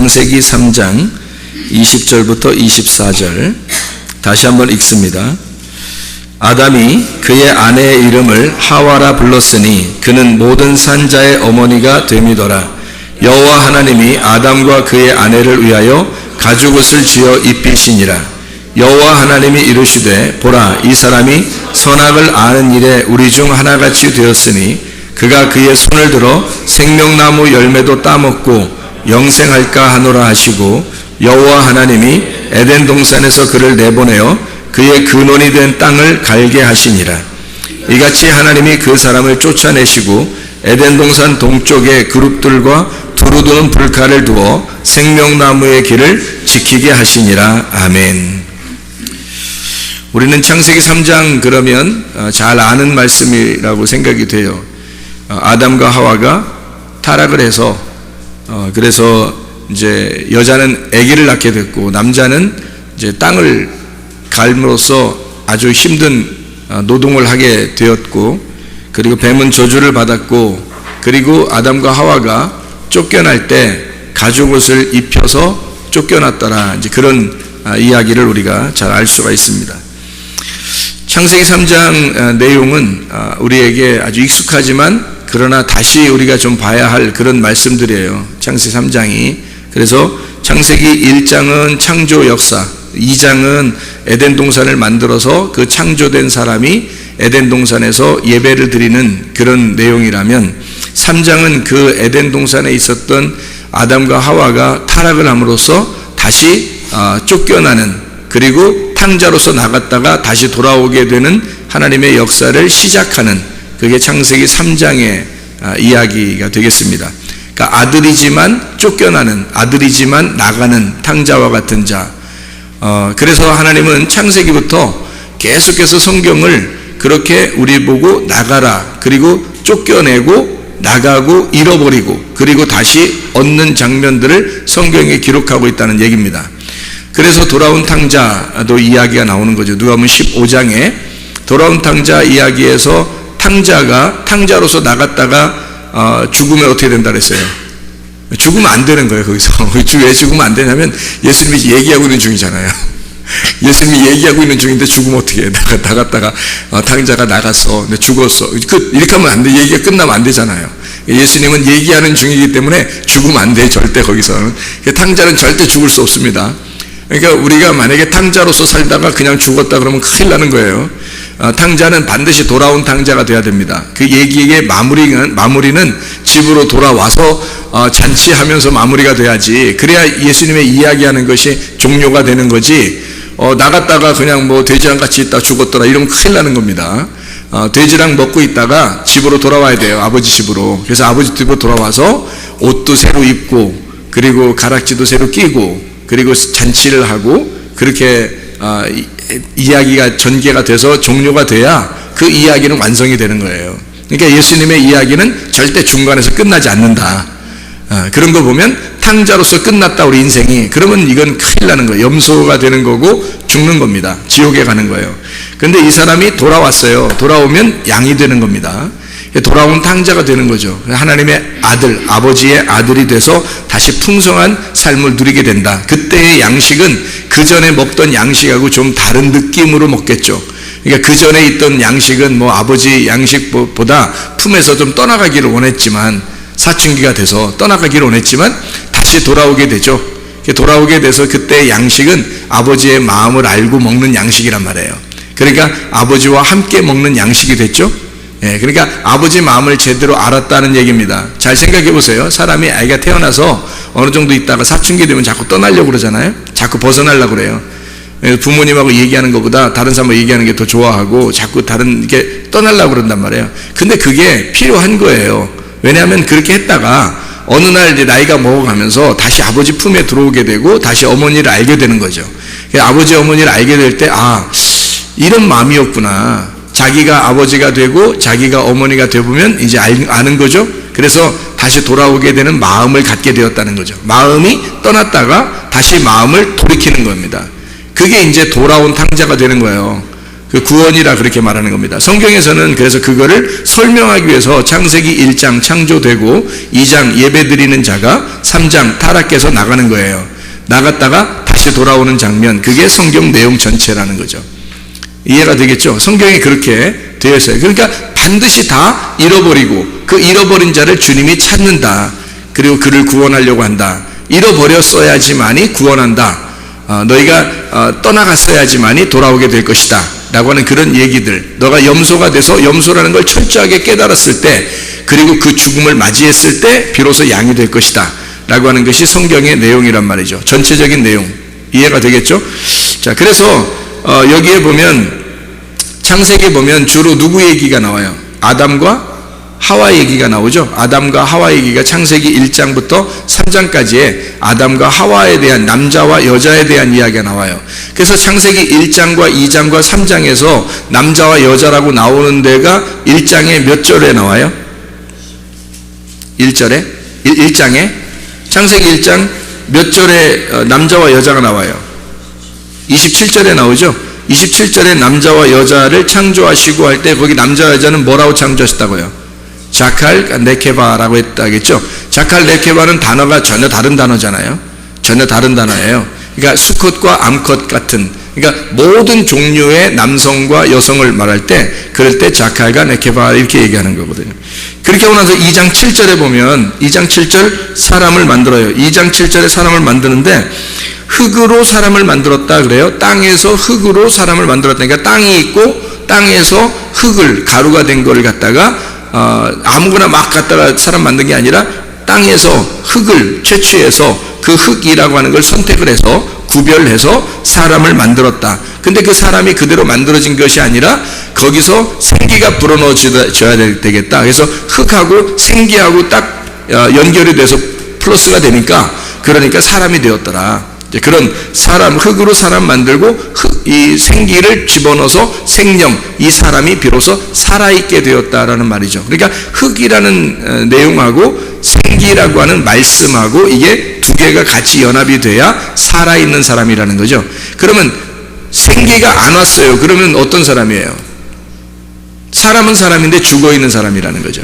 창세기 3장 20절부터 24절 다시 한번 읽습니다. 아담이 그의 아내의 이름을 하와라 불렀으니 그는 모든 산자의 어머니가 됨이더라. 여호와 하나님이 아담과 그의 아내를 위하여 가죽옷을 지어 입히시니라. 여호와 하나님이 이르시되 보라, 이 사람이 선악을 아는 일에 우리 중 하나같이 되었으니 그가 그의 손을 들어 생명나무 열매도 따먹고 영생할까 하노라 하시고, 여호와 하나님이 에덴 동산에서 그를 내보내어 그의 근원이 된 땅을 갈게 하시니라. 이같이 하나님이 그 사람을 쫓아내시고 에덴 동산 동쪽에 그룹들과 두루두는 불칼을 두어 생명나무의 길을 지키게 하시니라. 아멘. 우리는 창세기 3장 그러면 잘 아는 말씀이라고 생각이 돼요. 아담과 하와가 타락을 해서 그래서 이제 여자는 아기를 낳게 됐고 남자는 이제 땅을 갈므로써 아주 힘든 노동을 하게 되었고, 그리고 뱀은 저주를 받았고, 그리고 아담과 하와가 쫓겨날 때 가죽옷을 입혀서 쫓겨났더라. 이제 그런 이야기를 우리가 잘 알 수가 있습니다. 창세기 3장 내용은 우리에게 아주 익숙하지만 그러나 다시 우리가 좀 봐야 할 그런 말씀들이에요. 창세기 3장이. 그래서 창세기 1장은 창조 역사, 2장은 에덴 동산을 만들어서 그 창조된 사람이 에덴 동산에서 예배를 드리는 그런 내용이라면, 3장은 그 에덴 동산에 있었던 아담과 하와가 타락을 함으로써 다시 쫓겨나는, 그리고 탕자로서 나갔다가 다시 돌아오게 되는 하나님의 역사를 시작하는, 그게 창세기 3장의 이야기가 되겠습니다. 그러니까 아들이지만 쫓겨나는, 아들이지만 나가는 탕자와 같은 자. 그래서 하나님은 창세기부터 계속해서 성경을 그렇게 우리 보고 나가라, 그리고 쫓겨내고 나가고 잃어버리고 그리고 다시 얻는 장면들을 성경에 기록하고 있다는 얘기입니다. 그래서 돌아온 탕자도 이야기가 나오는 거죠. 누가복음 15장에 돌아온 탕자 이야기에서 탕자가 탕자로서 나갔다가 죽으면 어떻게 된다 그랬어요? 죽으면 안 되는 거예요. 거기서 왜 죽으면 안 되냐면 예수님이 얘기하고 있는 중이잖아요. 예수님이 얘기하고 있는 중인데 죽으면 어떻게 해? 나갔다가 탕자가 나갔어, 근데 죽었어, 이렇게 하면 안 돼. 얘기가 끝나면 안 되잖아요. 예수님은 얘기하는 중이기 때문에 죽으면 안 돼. 절대 거기서는. 탕자는 절대 죽을 수 없습니다. 그러니까 우리가 만약에 탕자로서 살다가 그냥 죽었다 그러면 큰일 나는 거예요. 탕자는 반드시 돌아온 탕자가 돼야 됩니다. 그 얘기의 마무리는 집으로 돌아와서 잔치하면서 마무리가 돼야지. 그래야 예수님의 이야기하는 것이 종료가 되는 거지. 나갔다가 그냥 뭐 돼지랑 같이 있다 죽었더라 이러면 큰일 나는 겁니다. 돼지랑 먹고 있다가 집으로 돌아와야 돼요. 아버지 집으로. 그래서 아버지 집으로 돌아와서 옷도 새로 입고, 그리고 가락지도 새로 끼고, 그리고 잔치를 하고, 그렇게 이야기가 전개가 돼서 종료가 돼야 그 이야기는 완성이 되는 거예요. 그러니까 예수님의 이야기는 절대 중간에서 끝나지 않는다. 그런 거 보면 탕자로서 끝났다 우리 인생이, 그러면 이건 큰일 나는 거예요. 염소가 되는 거고 죽는 겁니다. 지옥에 가는 거예요. 그런데 이 사람이 돌아왔어요. 돌아오면 양이 되는 겁니다. 돌아온 탕자가 되는 거죠. 하나님의 아들, 아버지의 아들이 돼서 다시 풍성한 삶을 누리게 된다. 그때의 양식은 그 전에 먹던 양식하고 좀 다른 느낌으로 먹겠죠. 그러니까 그 전에 있던 양식은 뭐 아버지 양식보다 품에서 좀 떠나가기를 원했지만, 사춘기가 돼서 떠나가기를 원했지만 다시 돌아오게 되죠. 돌아오게 돼서 그때의 양식은 아버지의 마음을 알고 먹는 양식이란 말이에요. 그러니까 아버지와 함께 먹는 양식이 됐죠. 그러니까 아버지 마음을 제대로 알았다는 얘기입니다. 잘 생각해 보세요. 사람이 아이가 태어나서 어느 정도 있다가 사춘기 되면 자꾸 떠나려고 그러잖아요. 자꾸 벗어나려고 그래요. 부모님하고 얘기하는 것보다 다른 사람하고 얘기하는 게 더 좋아하고 자꾸 다른 게 떠나려고 그런단 말이에요. 근데 그게 필요한 거예요. 왜냐하면 그렇게 했다가 어느 날 이제 나이가 먹어가면서 다시 아버지 품에 들어오게 되고 다시 어머니를 알게 되는 거죠. 아버지 어머니를 알게 될 때 이런 마음이었구나. 자기가 아버지가 되고 자기가 어머니가 되보면 이제 아는 거죠. 그래서 다시 돌아오게 되는 마음을 갖게 되었다는 거죠. 마음이 떠났다가 다시 마음을 돌이키는 겁니다. 그게 이제 돌아온 탕자가 되는 거예요. 그 구원이라 그렇게 말하는 겁니다. 성경에서는 그래서 그거를 설명하기 위해서 창세기 1장 창조되고 2장 예배드리는 자가 3장 타락해서 나가는 거예요. 나갔다가 다시 돌아오는 장면, 그게 성경 내용 전체라는 거죠. 이해가 되겠죠? 성경이 그렇게 되어 있어요. 그러니까 반드시 다 잃어버리고 그 잃어버린 자를 주님이 찾는다. 그리고 그를 구원하려고 한다. 잃어버렸어야지만이 구원한다. 너희가 떠나갔어야지만이 돌아오게 될 것이다 라고 하는 그런 얘기들, 너가 염소가 돼서 염소라는 걸 철저하게 깨달았을 때, 그리고 그 죽음을 맞이했을 때 비로소 양이 될 것이다 라고 하는 것이 성경의 내용이란 말이죠. 전체적인 내용 이해가 되겠죠? 자, 그래서 여기에 보면 창세기에 보면 주로 누구 얘기가 나와요? 아담과 하와 얘기가 나오죠. 아담과 하와 얘기가 창세기 1장부터 3장까지의 아담과 하와에 대한, 남자와 여자에 대한 이야기가 나와요. 그래서 창세기 1장과 2장과 3장에서 남자와 여자라고 나오는 데가 1장에 몇 절에 나와요? 1절에? 1장에? 창세기 1장 몇 절에 남자와 여자가 나와요? 27절에 나오죠. 27절에 남자와 여자를 창조하시고 할 때 거기 남자와 여자는 뭐라고 창조하셨다고요? 자칼 네케바라고 했다겠죠. 자칼 네케바는 단어가 전혀 다른 단어잖아요. 전혀 다른 단어예요. 그러니까 수컷과 암컷 같은, 그러니까 모든 종류의 남성과 여성을 말할 때, 그럴 때 자칼과 네케바 이렇게 얘기하는 거거든요. 그렇게 하고 나서 2장 7절에 보면 2장 7절 사람을 만들어요. 2장 7절에 사람을 만드는데 흙으로 사람을 만들었다 그래요. 땅에서 흙으로 사람을 만들었다. 그러니까 땅이 있고 땅에서 흙을, 가루가 된 거를 갖다가 아무거나 막 갖다가 사람 만든 게 아니라 땅에서 흙을 채취해서 그 흙이라고 하는 걸 선택을 해서 구별해서 사람을 만들었다. 근데 그 사람이 그대로 만들어진 것이 아니라 거기서 생기가 불어넣어져야 되겠다. 그래서 흙하고 생기하고 딱 연결이 돼서 플러스가 되니까, 그러니까 사람이 되었더라. 그런 사람, 흙으로 사람 만들고 이 생기를 집어넣어서 생명, 이 사람이 비로소 살아있게 되었다라는 말이죠. 그러니까 흙이라는 내용하고 생기라고 하는 말씀하고 이게 두 개가 같이 연합이 돼야 살아있는 사람이라는 거죠. 그러면 생기가 안 왔어요. 그러면 어떤 사람이에요? 사람은 사람인데 죽어있는 사람이라는 거죠.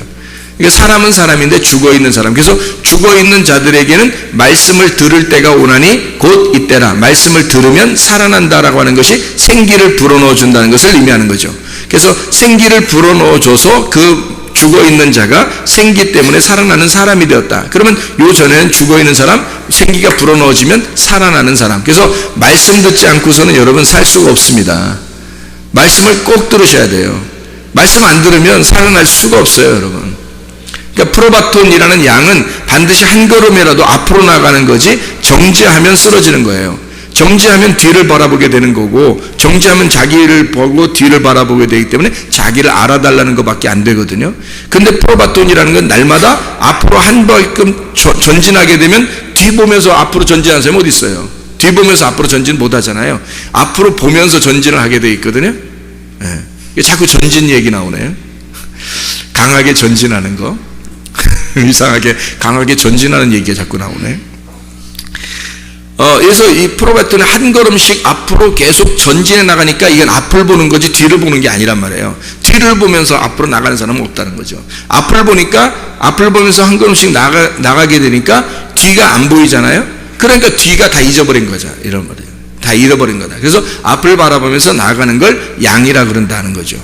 그러니까 사람은 사람인데 죽어있는 사람. 그래서 죽어있는 자들에게는 말씀을 들을 때가 오나니 곧 이때라. 말씀을 들으면 살아난다라고 하는 것이 생기를 불어넣어 준다는 것을 의미하는 거죠. 그래서 생기를 불어넣어 줘서 그 죽어있는 자가 생기 때문에 살아나는 사람이 되었다. 그러면 요 전에는 죽어있는 사람, 생기가 불어넣어지면 살아나는 사람. 그래서 말씀 듣지 않고서는 여러분 살 수가 없습니다. 말씀을 꼭 들으셔야 돼요. 말씀 안 들으면 살아날 수가 없어요, 여러분. 그러니까 프로바톤이라는 양은 반드시 한 걸음이라도 앞으로 나가는 거지, 정지하면 쓰러지는 거예요. 정지하면 뒤를 바라보게 되는 거고, 정지하면 자기를 보고 뒤를 바라보게 되기 때문에 자기를 알아달라는 것밖에 안 되거든요. 근데 프로바톤이라는 건 날마다 앞으로 한 발끔 전진하게 되면 뒤 보면서 앞으로 전진하는 사람이 어디 있어요? 뒤 보면서 앞으로 전진 못 하잖아요. 앞으로 보면서 전진을 하게 돼 있거든요. 네. 자꾸 전진 얘기 나오네요. 강하게 전진하는 거. 이상하게 강하게 전진하는 얘기가 자꾸 나오네. 그래서 이 프로바톤은 한 걸음씩 앞으로 계속 전진해 나가니까 이건 앞을 보는 거지 뒤를 보는 게 아니란 말이에요. 뒤를 보면서 앞으로 나가는 사람은 없다는 거죠. 앞을 보니까, 앞을 보면서 한 걸음씩 나가게 되니까 뒤가 안 보이잖아요. 그러니까 뒤가 다 잊어버린 거죠. 이런 말이에요. 다 잃어버린 거다. 그래서 앞을 바라보면서 나가는 걸 양이라 그런다는 거죠.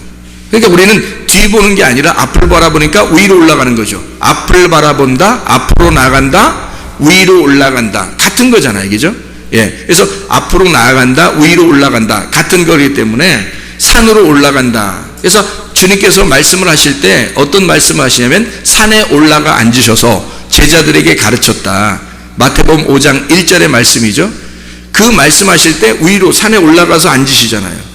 그러니까 우리는 뒤 보는 게 아니라 앞을 바라보니까 위로 올라가는 거죠. 앞을 바라본다, 앞으로 나간다, 위로 올라간다. 같은 거잖아요. 그죠? 예. 그래서 앞으로 나아간다, 위로 올라간다. 같은 거기 때문에 산으로 올라간다. 그래서 주님께서 말씀을 하실 때 어떤 말씀을 하시냐면 산에 올라가 앉으셔서 제자들에게 가르쳤다. 마태복음 5장 1절의 말씀이죠. 그 말씀하실 때 위로 산에 올라가서 앉으시잖아요.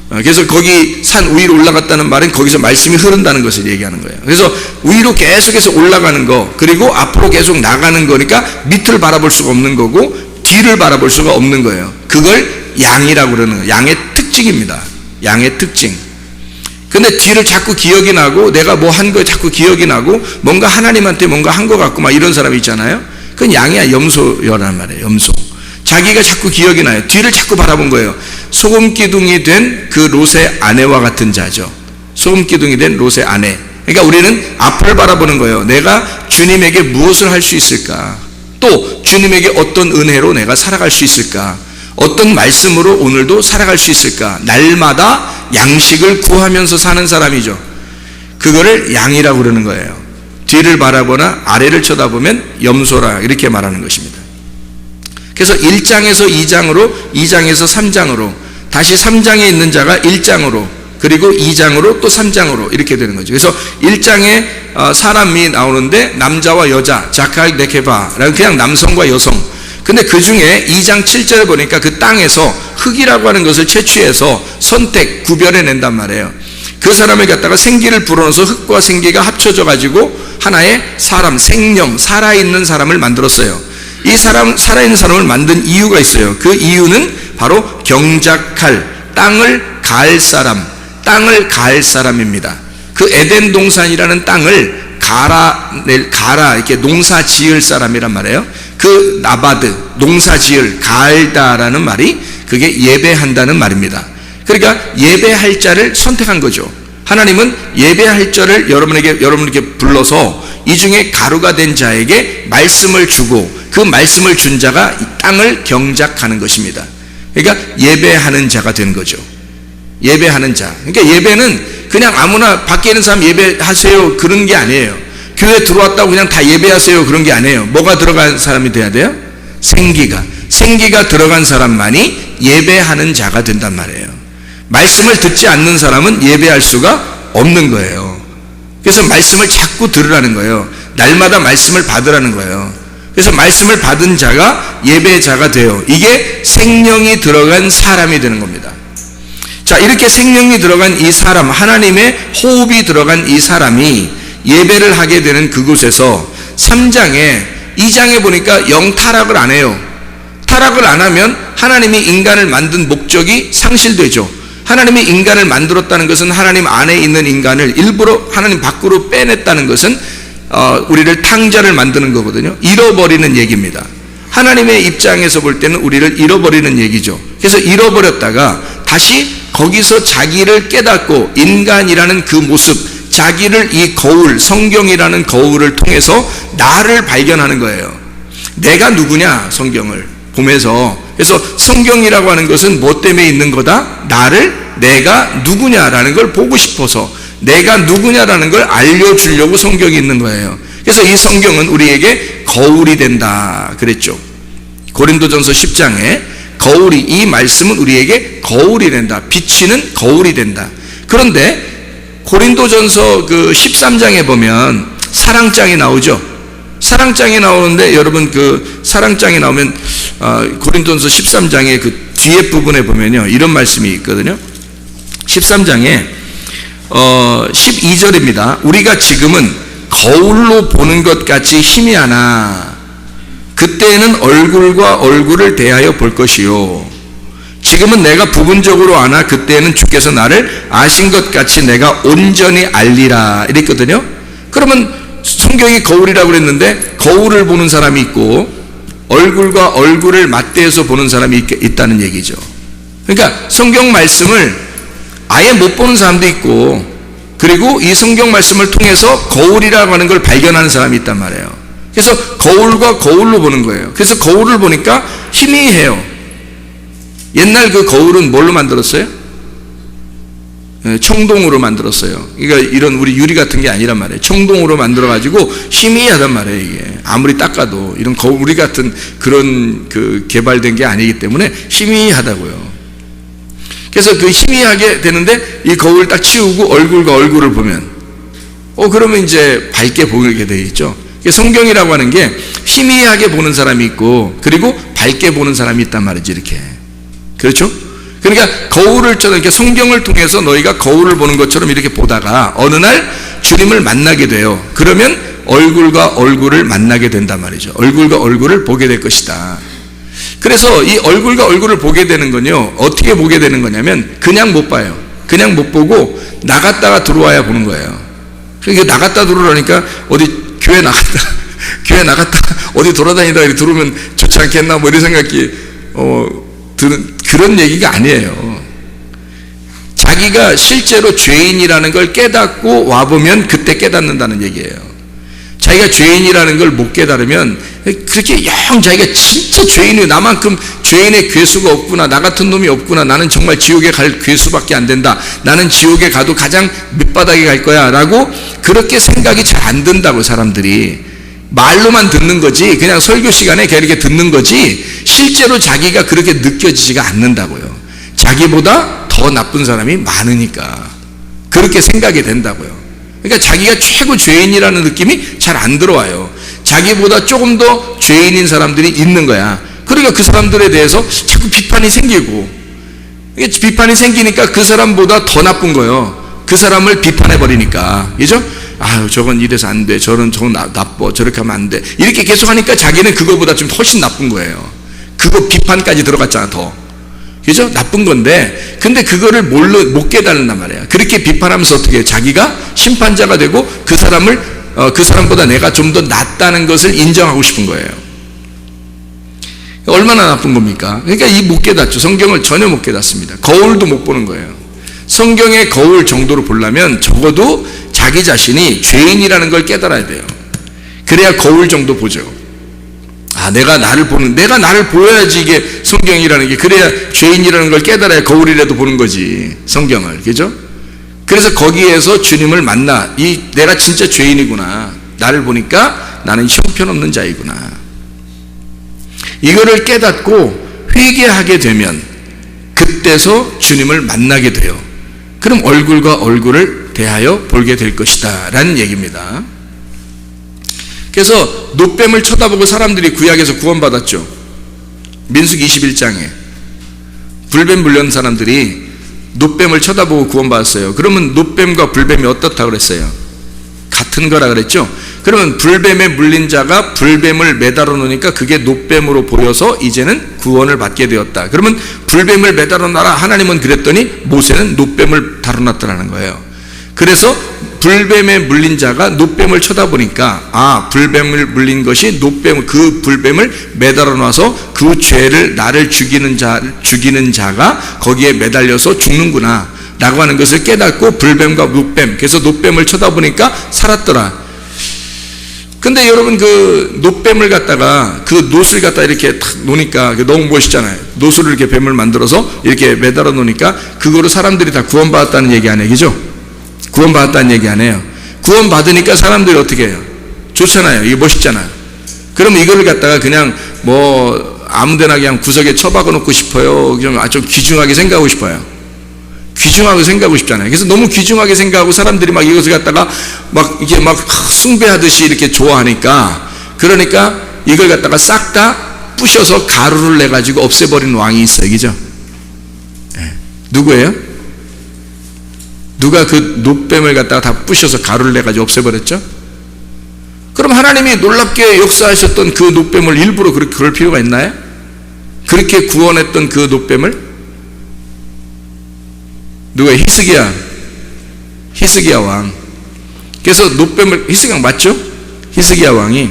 그래서 거기 산 위로 올라갔다는 말은 거기서 말씀이 흐른다는 것을 얘기하는 거예요. 그래서 위로 계속해서 올라가는 거, 그리고 앞으로 계속 나가는 거니까 밑을 바라볼 수가 없는 거고 뒤를 바라볼 수가 없는 거예요. 그걸 양이라고 그러는 거예요. 양의 특징입니다. 양의 특징. 근데 뒤를 자꾸 기억이 나고 내가 뭐 한 거 자꾸 기억이 나고 뭔가 하나님한테 뭔가 한 거 같고 막 이런 사람이 있잖아요. 그건 양이야. 염소여란 말이에요. 염소. 자기가 자꾸 기억이 나요. 뒤를 자꾸 바라본 거예요. 소금기둥이 된 그 롯의 아내와 같은 자죠. 소금기둥이 된 롯의 아내. 그러니까 우리는 앞을 바라보는 거예요. 내가 주님에게 무엇을 할 수 있을까? 또 주님에게 어떤 은혜로 내가 살아갈 수 있을까? 어떤 말씀으로 오늘도 살아갈 수 있을까? 날마다 양식을 구하면서 사는 사람이죠. 그거를 양이라고 그러는 거예요. 뒤를 바라보나 아래를 쳐다보면 염소라, 이렇게 말하는 것입니다. 그래서 1장에서 2장으로, 2장에서 3장으로, 다시 3장에 있는 자가 1장으로, 그리고 2장으로 또 3장으로 이렇게 되는 거죠. 그래서 1장에 사람이 나오는데 남자와 여자, 자칼 네케바라는 그냥 남성과 여성. 근데 그 중에 2장 7절에 보니까 그 땅에서 흙이라고 하는 것을 채취해서 선택, 구별해낸단 말이에요. 그 사람을 갖다가 생기를 불어넣어서 흙과 생기가 합쳐져 가지고 하나의 사람, 생명, 살아있는 사람을 만들었어요. 이 사람, 살아있는 사람을 만든 이유가 있어요. 그 이유는 바로 경작할, 땅을 가할 사람, 땅을 가할 사람입니다. 그 에덴 동산이라는 땅을 가라, 이렇게 농사 지을 사람이란 말이에요. 그 나바드, 농사 지을, 가을다라는 말이 그게 예배한다는 말입니다. 그러니까 예배할 자를 선택한 거죠. 하나님은 예배할 자를 여러분에게 불러서 이 중에 가루가 된 자에게 말씀을 주고 그 말씀을 준 자가 이 땅을 경작하는 것입니다. 그러니까 예배하는 자가 된 거죠. 예배하는 자. 그러니까 예배는 그냥 아무나 밖에 있는 사람 예배하세요 그런 게 아니에요. 교회 들어왔다고 그냥 다 예배하세요 그런 게 아니에요. 뭐가 들어간 사람이 돼야 돼요? 생기가 들어간 사람만이 예배하는 자가 된단 말이에요. 말씀을 듣지 않는 사람은 예배할 수가 없는 거예요. 그래서 말씀을 자꾸 들으라는 거예요. 날마다 말씀을 받으라는 거예요. 그래서 말씀을 받은 자가 예배자가 돼요. 이게 생명이 들어간 사람이 되는 겁니다. 자, 이렇게 생명이 들어간 이 사람, 하나님의 호흡이 들어간 이 사람이 예배를 하게 되는 그곳에서 3장에, 2장에 보니까 영 타락을 안 해요. 타락을 안 하면 하나님이 인간을 만든 목적이 상실되죠. 하나님이 인간을 만들었다는 것은 하나님 안에 있는 인간을 일부러 하나님 밖으로 빼냈다는 것은 우리를 탕자를 만드는 거거든요. 잃어버리는 얘기입니다. 하나님의 입장에서 볼 때는 우리를 잃어버리는 얘기죠. 그래서 잃어버렸다가 다시 거기서 자기를 깨닫고 인간이라는 그 모습, 자기를 이 거울, 성경이라는 거울을 통해서 나를 발견하는 거예요. 내가 누구냐, 성경을 보면서. 그래서 성경이라고 하는 것은 뭐 때문에 있는 거다? 내가 누구냐라는 걸 보고 싶어서, 내가 누구냐라는 걸 알려주려고 성경이 있는 거예요. 그래서 이 성경은 우리에게 거울이 된다 그랬죠. 고린도전서 10장에 거울이, 이 말씀은 우리에게 거울이 된다, 비치는 거울이 된다. 그런데 고린도전서 그 13장에 보면 사랑장이 나오죠. 사랑장이 나오는데 여러분 그 사랑장이 나오면 고린도전서 13장의 그 뒤에 부분에 보면요 이런 말씀이 있거든요. 13장에 12절입니다. 우리가 지금은 거울로 보는 것 같이 희미하나 그때에는 얼굴과 얼굴을 대하여 볼 것이요. 지금은 내가 부분적으로 아나 그때에는 주께서 나를 아신 것 같이 내가 온전히 알리라 이랬거든요. 그러면 성경이 거울이라고 그랬는데 거울을 보는 사람이 있고 얼굴과 얼굴을 맞대어서 보는 사람이 있다는 얘기죠. 그러니까 성경 말씀을 아예 못 보는 사람도 있고, 그리고 이 성경 말씀을 통해서 거울이라고 하는 걸 발견하는 사람이 있단 말이에요. 그래서 거울과 거울로 보는 거예요. 그래서 거울을 보니까 희미해요. 옛날 그 거울은 뭘로 만들었어요? 청동으로 만들었어요. 그러니까 이런 우리 유리 같은 게 아니란 말이에요. 청동으로 만들어가지고 희미하단 말이에요. 이게 아무리 닦아도 이런 거울 같은 그런 그 개발된 게 아니기 때문에 희미하다고요. 그래서 그 희미하게 되는데 이 거울 딱 치우고 얼굴과 얼굴을 보면 그러면 이제 밝게 보이게 되어 있죠. 성경이라고 하는 게 희미하게 보는 사람이 있고 그리고 밝게 보는 사람이 있단 말이지. 이렇게 그렇죠? 그러니까 거울을 이렇게 성경을 통해서 너희가 거울을 보는 것처럼 이렇게 보다가 어느 날 주님을 만나게 돼요. 그러면 얼굴과 얼굴을 만나게 된단 말이죠. 얼굴과 얼굴을 보게 될 것이다. 그래서 이 얼굴과 얼굴을 보게 되는 건요 어떻게 보게 되는 거냐면 그냥 못 봐요. 그냥 못 보고 나갔다가 들어와야 보는 거예요. 그러니까 나갔다 들어오니까 어디 교회 나갔다 어디 돌아다니다 들어오면 좋지 않겠나 뭐 이런 생각이 그런 얘기가 아니에요. 자기가 실제로 죄인이라는 걸 깨닫고 와보면 그때 깨닫는다는 얘기예요. 자기가 죄인이라는 걸 못 깨달으면 그렇게 영 자기가 진짜 죄인이에요. 나만큼 죄인의 괴수가 없구나. 나 같은 놈이 없구나. 나는 정말 지옥에 갈 괴수밖에 안 된다. 나는 지옥에 가도 가장 밑바닥에 갈 거야 라고 그렇게 생각이 잘 안 든다고. 사람들이 말로만 듣는 거지, 그냥 설교 시간에 이렇게 듣는 거지 실제로 자기가 그렇게 느껴지지가 않는다고요. 자기보다 더 나쁜 사람이 많으니까 그렇게 생각이 된다고요. 그러니까 자기가 최고 죄인이라는 느낌이 잘 안 들어와요. 자기보다 조금 더 죄인인 사람들이 있는 거야. 그러니까 그 사람들에 대해서 자꾸 비판이 생기고, 비판이 생기니까 그 사람보다 더 나쁜 거예요. 그 사람을 비판해 버리니까. 그죠? 아유, 저건 이래서 안 돼. 저건 나빠. 저렇게 하면 안 돼. 이렇게 계속 하니까 자기는 그거보다 좀 훨씬 나쁜 거예요. 그거 비판까지 들어갔잖아, 더. 그죠? 나쁜 건데, 근데 그거를 못 깨달는단 말이야. 그렇게 비판하면서 어떻게 해요? 자기가 심판자가 되고 그 사람보다 내가 좀 더 낫다는 것을 인정하고 싶은 거예요. 얼마나 나쁜 겁니까? 그러니까 못 깨닫죠. 성경을 전혀 못 깨닫습니다. 거울도 못 보는 거예요. 성경의 거울 정도로 보려면 적어도 자기 자신이 죄인이라는 걸 깨달아야 돼요. 그래야 거울 정도 보죠. 내가 나를 보여야지 이게 성경이라는 게, 그래야 죄인이라는 걸 깨달아야 거울이라도 보는 거지, 성경을. 그죠? 그래서 거기에서 주님을 만나, 내가 진짜 죄인이구나. 나를 보니까 나는 형편없는 자이구나. 이거를 깨닫고 회개하게 되면 그때서 주님을 만나게 돼요. 그럼 얼굴과 얼굴을 대하여 볼게 될 것이다 라는 얘기입니다. 그래서 놋뱀을 쳐다보고 사람들이 구약에서 구원받았죠. 민수기 21장에 불뱀 물린 사람들이 놋뱀을 쳐다보고 구원받았어요. 그러면 놋뱀과 불뱀이 어떻다고 그랬어요? 같은 거라 그랬죠. 그러면 불뱀에 물린 자가 불뱀을 매달아 놓으니까 그게 놋뱀으로 보여서 이제는 구원을 받게 되었다. 그러면 불뱀을 매달아 놔라 하나님은 그랬더니 모세는 놋뱀을 다뤄놨다는 거예요. 그래서 불뱀에 물린 자가 놋뱀을 쳐다보니까 불뱀을 물린 것이 그 불뱀을 매달아 놔서 그 죄를 나를 죽이는 자가 거기에 매달려서 죽는구나 라고 하는 것을 깨닫고 불뱀과 놋뱀, 그래서 놋뱀을 쳐다보니까 살았더라. 근데 여러분 그 놋뱀을 갖다가 그 놋을 갖다 이렇게 탁 놓으니까 너무 멋있잖아요. 놋으로 이렇게 뱀을 만들어서 이렇게 매달아 놓으니까 그거로 사람들이 다 구원받았다는 얘기 아니에요, 그죠? 구원받았다는 얘기 안 해요. 구원받으니까 사람들이 어떻게 해요? 좋잖아요. 이게 멋있잖아요. 그러면 이거를 갖다가 그냥 아무데나 그냥 구석에 처박아 놓고 싶어요. 좀 귀중하게 생각하고 싶어요. 귀중하게 생각하고 싶잖아요. 그래서 너무 귀중하게 생각하고 사람들이 막 이것을 갖다가 이게 숭배하듯이 이렇게 좋아하니까, 그러니까 이걸 갖다가 싹 다 부셔서 가루를 내가지고 없애버린 왕이 있어요. 그죠? 네. 누구예요? 누가 그 놋뱀을 갖다가 다 부셔서 가루를 내가지고 없애버렸죠? 그럼 하나님이 놀랍게 역사하셨던 그 놋뱀을 일부러 그럴 필요가 있나요? 그렇게 구원했던 그 놋뱀을 누가? 히스기야 왕. 그래서 놋뱀을, 히스기야 왕 맞죠? 히스기야 왕이.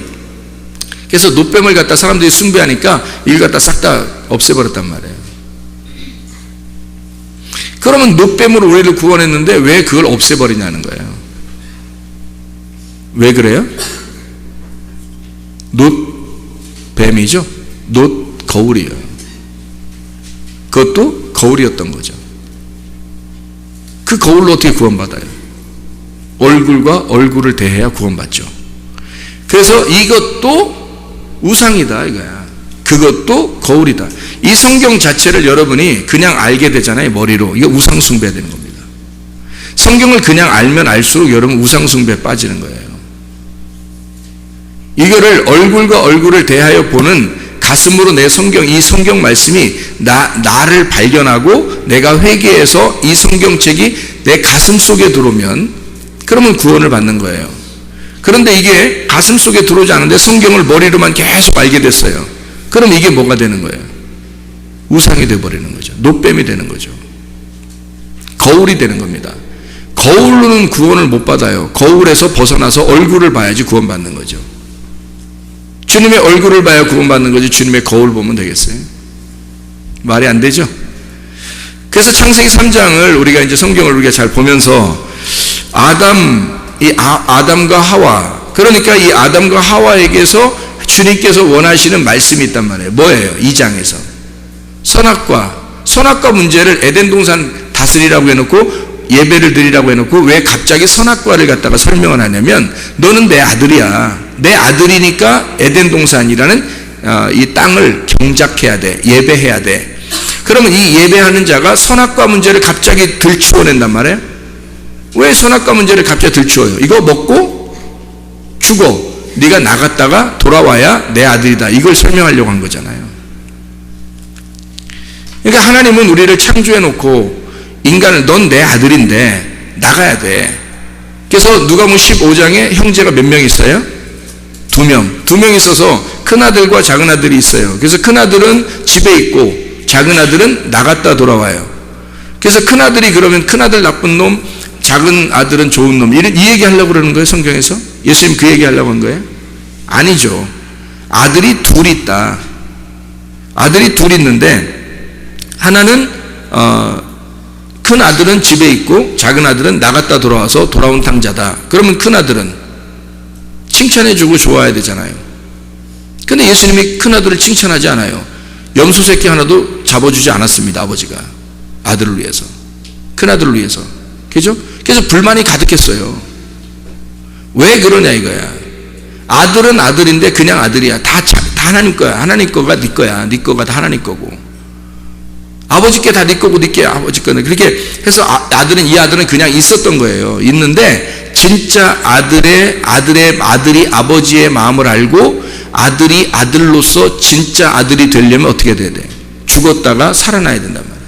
그래서 놋뱀을 갖다 사람들이 숭배하니까 이걸 갖다 싹 다 없애버렸단 말이에요. 그러면 놋뱀으로 우리를 구원했는데 왜 그걸 없애버리냐는 거예요. 왜 그래요? 놋뱀이죠. 놋 거울이에요. 그것도 거울이었던 거죠. 그 거울로 어떻게 구원받아요? 얼굴과 얼굴을 대해야 구원받죠. 그래서 이것도 우상이다 이거야. 그것도 거울이다. 이 성경 자체를 여러분이 그냥 알게 되잖아요, 머리로. 이거 우상 숭배가 되는 겁니다. 성경을 그냥 알면 알수록 여러분 우상 숭배에 빠지는 거예요. 이거를 얼굴과 얼굴을 대하여 보는 가슴으로 이 성경 말씀이 나를 발견하고 내가 회개해서 이 성경책이 내 가슴 속에 들어오면 그러면 구원을 받는 거예요. 그런데 이게 가슴 속에 들어오지 않는데 성경을 머리로만 계속 알게 됐어요. 그럼 이게 뭐가 되는 거예요? 우상이 되어버리는 거죠. 놋뱀이 되는 거죠. 거울이 되는 겁니다. 거울로는 구원을 못 받아요. 거울에서 벗어나서 얼굴을 봐야지 구원받는 거죠. 주님의 얼굴을 봐야 구원받는 거지 주님의 거울 보면 되겠어요? 말이 안 되죠. 그래서 창세기 3장을 우리가 이제 성경을 우리가 잘 보면서 아담과 하와, 그러니까 이 아담과 하와에게서 주님께서 원하시는 말씀이 있단 말이에요. 뭐예요? 2장에서 선악과 문제를 에덴 동산 다스리라고 해놓고 예배를 드리라고 해놓고 왜 갑자기 선악과를 갖다가 설명을 하냐면, 너는 내 아들이야. 내 아들이니까 에덴 동산이라는 이 땅을 경작해야 돼. 예배해야 돼. 그러면 이 예배하는 자가 선악과 문제를 갑자기 들추어낸단 말이에요. 왜 선악과 문제를 갑자기 들추어요? 이거 먹고 죽어. 네가 나갔다가 돌아와야 내 아들이다. 이걸 설명하려고 한 거잖아요. 그러니까 하나님은 우리를 창조해놓고 인간을, 넌 내 아들인데 나가야 돼. 그래서 누가복음 15장에 형제가 몇 명 있어요? 2명. 2명 있어서 큰아들과 작은아들이 있어요. 그래서 큰아들은 집에 있고 작은아들은 나갔다 돌아와요. 그래서 큰아들이 그러면 큰아들 나쁜 놈, 작은아들은 좋은 놈, 이 얘기 하려고 그러는 거예요, 성경에서? 예수님 그 얘기 하려고 한 거예요? 아니죠. 아들이 둘 있다. 아들이 둘 있는데 하나는 큰 아들은 집에 있고 작은 아들은 나갔다 돌아와서 돌아온 탕자다. 그러면 큰 아들은 칭찬해주고 좋아야 되잖아요. 근데 예수님이 큰 아들을 칭찬하지 않아요. 염소 새끼 하나도 잡아주지 않았습니다. 아버지가 아들을 위해서, 큰 아들을 위해서. 그죠? 그래서 불만이 가득했어요. 왜 그러냐 이거야. 아들은 아들인데 그냥 아들이야. 다 하나님 거야. 하나님 거가 네 거야. 네 거가 다 하나님 거고, 아버지께 다 네 거고 네게 아버지 거네. 그렇게 해서 이 아들은 그냥 있었던 거예요. 있는데 진짜 아들이 아버지의 마음을 알고 아들이 아들로서 진짜 아들이 되려면 어떻게 돼야 돼? 죽었다가 살아나야 된단 말이에요.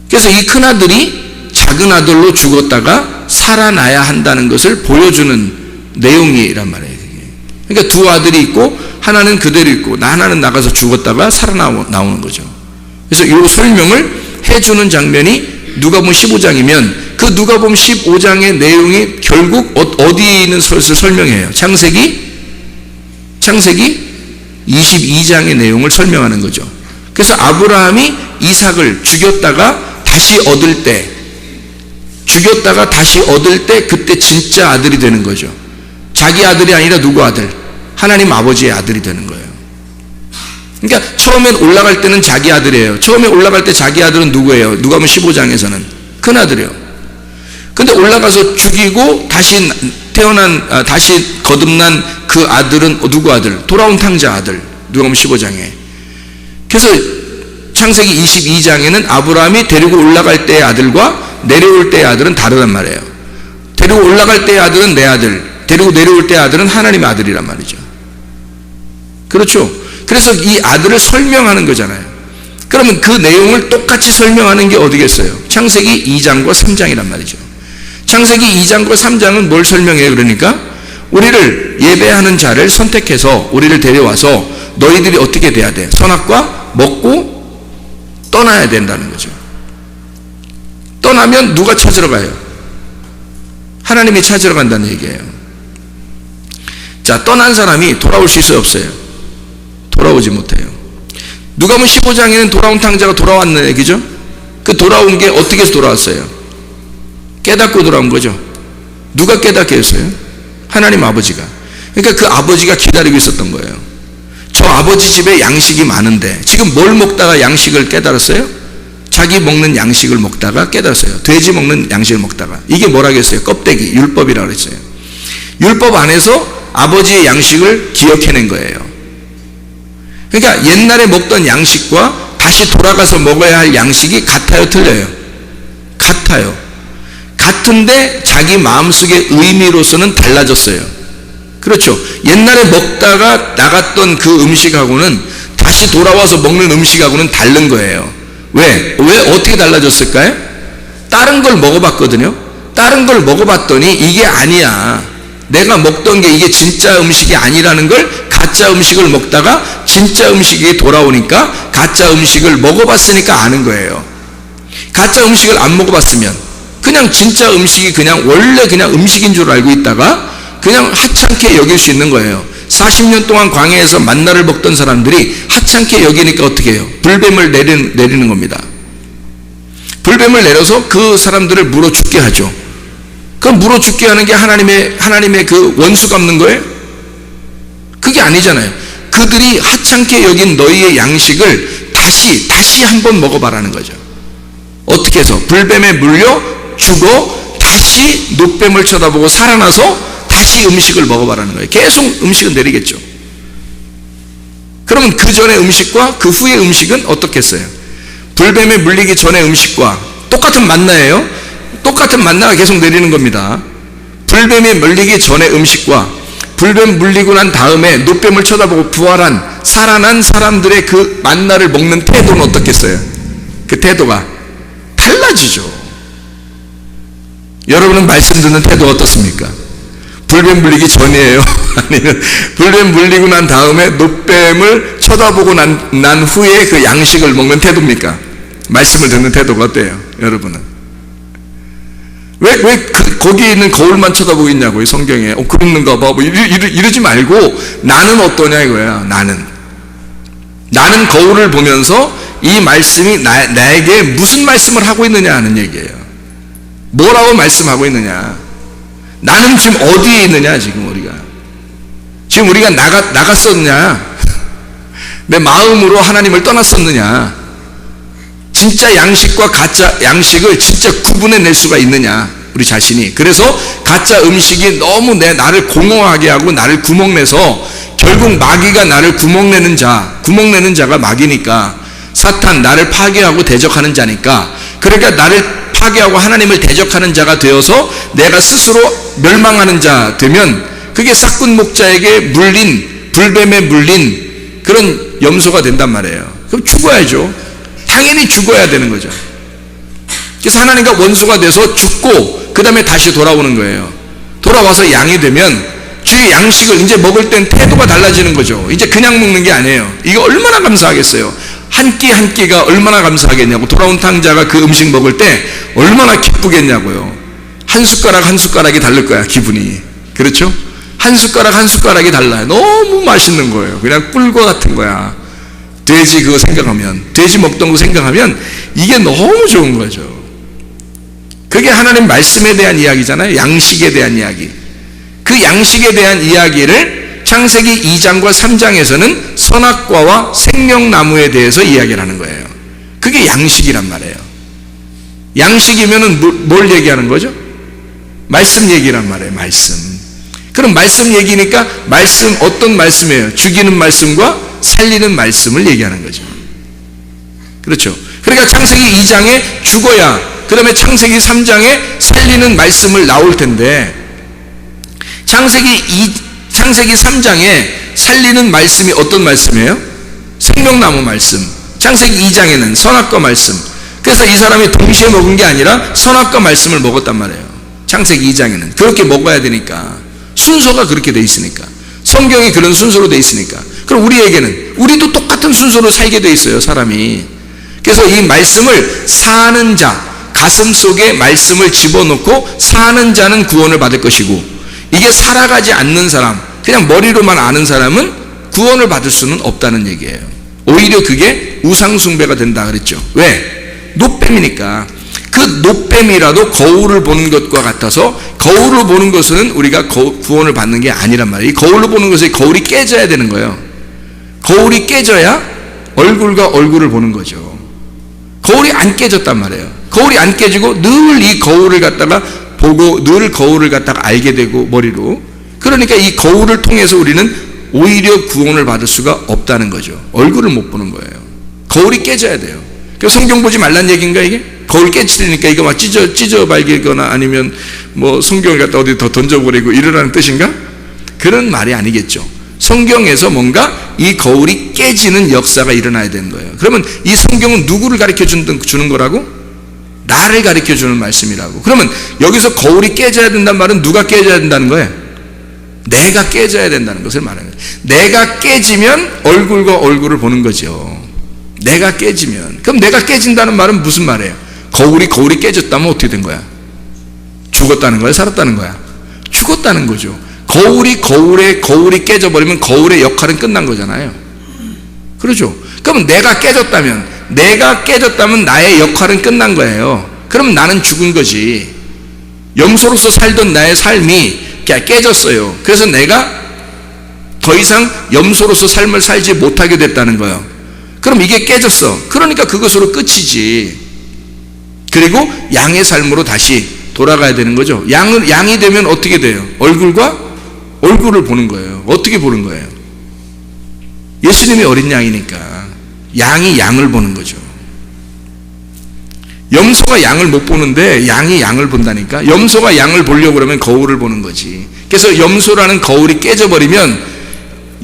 그래서 이 큰 아들이 작은 아들로 죽었다가 살아나야 한다는 것을 보여주는 내용이란 말이에요. 그러니까 두 아들이 있고 하나는 그대로 있고 하나는 나가서 죽었다가 살아나오는 거죠. 그래서 이 설명을 해주는 장면이 누가복음 15장이면 그 누가복음 15장의 내용이 결국 어디에 있는 것을 설명해요? 창세기 22장의 내용을 설명하는 거죠. 그래서 아브라함이 이삭을 죽였다가 다시 얻을 때 그때 진짜 아들이 되는 거죠. 자기 아들이 아니라 누구 아들? 하나님 아버지의 아들이 되는 거예요. 그러니까 처음엔 올라갈 때는 자기 아들이에요. 처음에 올라갈 때 자기 아들은 누구예요? 누가복음 15장에서는 큰 아들이에요. 근데 올라가서 죽이고 다시 다시 거듭난 그 아들은 누구 아들? 돌아온 탕자 아들. 누가복음 15장에. 그래서 창세기 22장에는 아브라함이 데리고 올라갈 때의 아들과 내려올 때의 아들은 다르단 말이에요. 데리고 올라갈 때의 아들은 내 아들, 데리고 내려올 때의 아들은 하나님의 아들이란 말이죠. 그렇죠? 그래서 이 아들을 설명하는 거잖아요. 그러면 그 내용을 똑같이 설명하는 게 어디겠어요? 창세기 2장과 3장이란 말이죠. 창세기 2장과 3장은 뭘 설명해요? 그러니까 우리를 예배하는 자를 선택해서 우리를 데려와서 너희들이 어떻게 돼야 돼? 선악과 먹고 떠나야 된다는 거죠. 떠나면 누가 찾으러 가요? 하나님이 찾으러 간다는 얘기예요. 자, 떠난 사람이 돌아올 수 있어요? 없어요? 돌아오지 못해요. 누가복음 15장에는 돌아온 탕자가 돌아왔는 얘기죠. 그 돌아온 게 어떻게 해서 돌아왔어요? 깨닫고 돌아온 거죠. 누가 깨닫게 했어요? 하나님 아버지가. 그러니까 그 아버지가 기다리고 있었던 거예요. 저 아버지 집에 양식이 많은데 지금 뭘 먹다가 양식을 깨달았어요? 자기 먹는 양식을 먹다가 깨달았어요. 돼지 먹는 양식을 먹다가. 이게 뭐라겠어요? 껍데기, 율법이라고 그랬어요. 율법 안에서 아버지의 양식을 기억해낸 거예요. 그러니까 옛날에 먹던 양식과 다시 돌아가서 먹어야 할 양식이 같아요? 틀려요? 같아요. 같은데 자기 마음속의 의미로서는 달라졌어요. 그렇죠? 옛날에 먹다가 나갔던 그 음식하고는 다시 돌아와서 먹는 음식하고는 다른 거예요. 왜 어떻게 달라졌을까요? 다른 걸 먹어봤거든요. 다른 걸 먹어봤더니 이게 아니야. 내가 먹던 게 이게 진짜 음식이 아니라는 걸 가짜 음식을 먹다가 진짜 음식이 돌아오니까 가짜 음식을 먹어봤으니까 아는 거예요. 가짜 음식을 안 먹어봤으면 그냥 진짜 음식이 그냥 원래 그냥 음식인 줄 알고 있다가 그냥 하찮게 여길 수 있는 거예요. 40년 동안 광야에서 만나를 먹던 사람들이 하찮게 여기니까 어떻게 해요? 불뱀을 내리는 겁니다. 불뱀을 내려서 그 사람들을 물어 죽게 하죠. 그 물어 죽게 하는 게 하나님의 그 원수 갚는 거예요? 그게 아니잖아요. 그들이 하찮게 여긴 너희의 양식을 다시 한번 먹어봐라는 거죠. 어떻게 해서? 불뱀에 물려 죽어 다시 노뱀을 쳐다보고 살아나서 다시 음식을 먹어봐라는 거예요. 계속 음식은 내리겠죠. 그러면 그 전의 음식과 그 후의 음식은 어떻겠어요? 불뱀에 물리기 전의 음식과 똑같은 만나예요. 똑같은 만나가 계속 내리는 겁니다. 불뱀에 물리기 전의 음식과 불뱀 물리고 난 다음에 노뱀을 쳐다보고 부활한 살아난 사람들의 그 만나를 먹는 태도는 어떻겠어요? 그 태도가 달라지죠. 여러분은 말씀 듣는 태도가 어떻습니까? 불뱀 물리기 전이에요? 아니면 불뱀 물리고 난 다음에 노뱀을 쳐다보고 난 후에 그 양식을 먹는 태도입니까? 말씀을 듣는 태도가 어때요? 여러분은 왜 거기에 있는 거울만 쳐다보고 있냐고요? 성경에 그런가 봐 뭐 이러지 말고 나는 어떠냐 이거야. 나는 거울을 보면서 이 말씀이 나에게 무슨 말씀을 하고 있느냐 하는 얘기예요. 뭐라고 말씀하고 있느냐. 나는 지금 어디에 있느냐. 지금 우리가 나갔었느냐, 내 마음으로 하나님을 떠났었느냐, 진짜 양식과 가짜 양식을 진짜 구분해낼 수가 있느냐 우리 자신이. 그래서 가짜 음식이 너무 나를 공허하게 하고 나를 구멍내서 결국 마귀가 나를 구멍내는 자가 마귀니까, 사탄 나를 파괴하고 대적하는 자니까, 그러니까 나를 파괴하고 하나님을 대적하는 자가 되어서 내가 스스로 멸망하는 자 되면 그게 싹군 목자에게 물린, 불뱀에 물린 그런 염소가 된단 말이에요. 그럼 죽어야죠. 당연히 죽어야 되는 거죠. 그래서 하나님과 원수가 돼서 죽고 그 다음에 다시 돌아오는 거예요. 돌아와서 양이 되면 주의 양식을 이제 먹을 땐 태도가 달라지는 거죠. 이제 그냥 먹는 게 아니에요. 이거 얼마나 감사하겠어요. 한 끼 한 끼가 얼마나 감사하겠냐고. 돌아온 탕자가 그 음식 먹을 때 얼마나 기쁘겠냐고요. 한 숟가락 한 숟가락이 다를 거야, 기분이. 그렇죠? 한 숟가락 한 숟가락이 달라요. 너무 맛있는 거예요. 그냥 꿀과 같은 거야. 돼지 그거 생각하면, 돼지 먹던 거 생각하면 이게 너무 좋은 거죠. 그게 하나님 말씀에 대한 이야기잖아요. 양식에 대한 이야기. 그 양식에 대한 이야기를 창세기 2장과 3장에서는 선악과와 생명나무에 대해서 이야기를 하는 거예요. 그게 양식이란 말이에요. 양식이면은 뭘 얘기하는 거죠? 말씀 얘기란 말이에요. 말씀. 그럼 말씀 얘기니까 말씀, 어떤 말씀이에요? 죽이는 말씀과 살리는 말씀을 얘기하는 거죠. 그렇죠? 그러니까 창세기 2장에 죽어야 그 다음에 창세기 3장에 살리는 말씀을 나올 텐데, 창세기 3장에 살리는 말씀이 어떤 말씀이에요? 생명나무 말씀. 창세기 2장에는 선악과 말씀. 그래서 이 사람이 동시에 먹은 게 아니라 선악과 말씀을 먹었단 말이에요. 창세기 2장에는 그렇게 먹어야 되니까, 순서가 그렇게 돼 있으니까, 성경이 그런 순서로 돼 있으니까. 그럼 우리도 똑같은 순서로 살게 돼 있어요, 사람이. 그래서 이 말씀을 사는 자, 가슴 속에 말씀을 집어넣고 사는 자는 구원을 받을 것이고, 이게 살아가지 않는 사람, 그냥 머리로만 아는 사람은 구원을 받을 수는 없다는 얘기예요. 오히려 그게 우상숭배가 된다 그랬죠. 왜? 노뱀이니까. 그 노뱀이라도 거울을 보는 것과 같아서, 거울을 보는 것은 우리가 구원을 받는 게 아니란 말이에요. 이 거울로 보는 것은 거울이 깨져야 되는 거예요. 거울이 깨져야 얼굴과 얼굴을 보는 거죠. 거울이 안 깨졌단 말이에요. 거울이 안 깨지고 늘 이 거울을 갖다가 보고 늘 거울을 갖다가 알게 되고 머리로, 그러니까 이 거울을 통해서 우리는 오히려 구원을 받을 수가 없다는 거죠. 얼굴을 못 보는 거예요. 거울이 깨져야 돼요. 그래서 성경 보지 말란 얘기인가 이게? 거울 깨치니까 이거 막 찢어 발기거나 아니면 뭐 성경을 갖다 어디 더 던져버리고 이러라는 뜻인가? 그런 말이 아니겠죠. 성경에서 뭔가 이 거울이 깨지는 역사가 일어나야 되는 거예요. 그러면 이 성경은 누구를 가르쳐 주는 거라고? 나를 가르쳐 주는 말씀이라고. 그러면 여기서 거울이 깨져야 된다는 말은 누가 깨져야 된다는 거예요? 내가 깨져야 된다는 것을 말하는 거예요. 내가 깨지면 얼굴과 얼굴을 보는 거죠. 내가 깨지면. 그럼 내가 깨진다는 말은 무슨 말이에요? 거울이 깨졌다면 어떻게 된 거야? 죽었다는 거야? 살았다는 거야? 죽었다는 거죠. 거울이 깨져버리면 거울의 역할은 끝난 거잖아요. 그렇죠? 그럼 내가 깨졌다면 나의 역할은 끝난 거예요. 그럼 나는 죽은 거지. 염소로서 살던 나의 삶이 깨졌어요. 그래서 내가 더 이상 염소로서 삶을 살지 못하게 됐다는 거예요. 그럼 이게 깨졌어. 그러니까 그것으로 끝이지. 그리고 양의 삶으로 다시 돌아가야 되는 거죠. 양이 되면 어떻게 돼요? 얼굴과 얼굴을 보는 거예요. 어떻게 보는 거예요? 예수님이 어린 양이니까 양이 양을 보는 거죠. 염소가 양을 못 보는데 양이 양을 본다니까. 염소가 양을 보려고 그러면 거울을 보는 거지. 그래서 염소라는 거울이 깨져버리면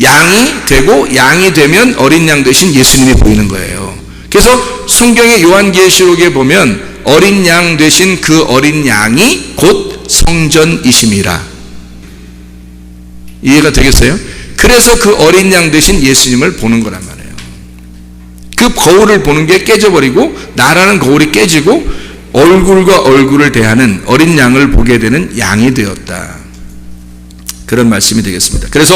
양이 되면 어린 양 대신 예수님이 보이는 거예요. 그래서 성경의 요한계시록에 보면 어린 양 되신 그 어린 양이 곧 성전이심이라. 이해가 되겠어요? 그래서 그 어린 양 되신 예수님을 보는 거란 말이에요. 그 거울을 보는 게 깨져버리고 나라는 거울이 깨지고 얼굴과 얼굴을 대하는 어린 양을 보게 되는 양이 되었다. 그런 말씀이 되겠습니다. 그래서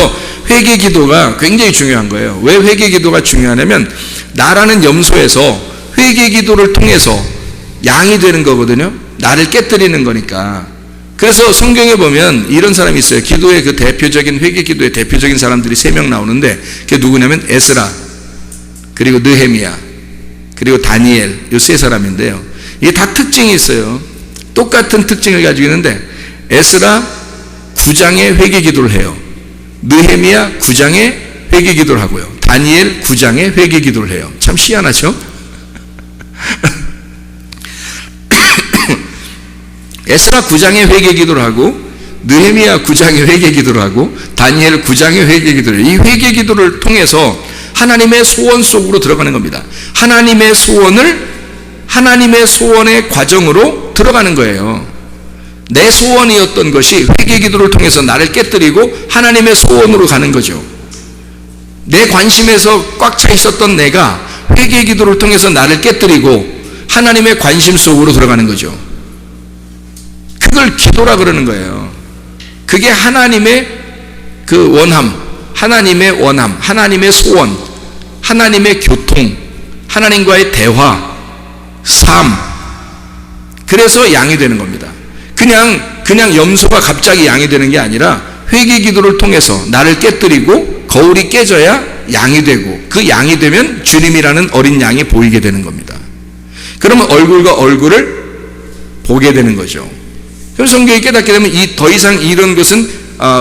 회개 기도가 굉장히 중요한 거예요. 왜 회개 기도가 중요하냐면 나라는 염소에서 회개 기도를 통해서 양이 되는 거거든요. 나를 깨뜨리는 거니까. 그래서 성경에 보면 이런 사람이 있어요. 기도의 그 대표적인 회개 기도의 대표적인 사람들이 3명 나오는데 그게 누구냐면 에스라, 그리고 느헤미야, 그리고 다니엘, 이 3사람인데요. 이게 다 특징이 있어요. 똑같은 특징을 가지고 있는데 에스라 9장의 회개 기도를 해요. 느헤미야 9장의 회개 기도를 하고요. 다니엘 9장의 회개 기도를 해요. 참 희한하죠? 에스라 9장의 회개 기도를 하고 느헤미야 9장의 회개 기도를 하고 다니엘 9장의 회개 기도를 해요. 이 회개 기도를 통해서 하나님의 소원 속으로 들어가는 겁니다. 하나님의 소원의 과정으로 들어가는 거예요. 내 소원이었던 것이 회개 기도를 통해서 나를 깨뜨리고 하나님의 소원으로 가는 거죠. 내 관심에서 꽉 차 있었던 내가 회개 기도를 통해서 나를 깨뜨리고 하나님의 관심 속으로 들어가는 거죠. 그걸 기도라 그러는 거예요. 그게 하나님의 그 원함, 하나님의 소원, 하나님의 교통, 하나님과의 대화, 삶. 그래서 양이 되는 겁니다. 그냥 염소가 갑자기 양이 되는 게 아니라 회개 기도를 통해서 나를 깨뜨리고 거울이 깨져야 양이 되고 그 양이 되면 주님이라는 어린 양이 보이게 되는 겁니다. 그러면 얼굴과 얼굴을 보게 되는 거죠. 그럼 성경이 깨닫게 되면 더 이상 이런 것은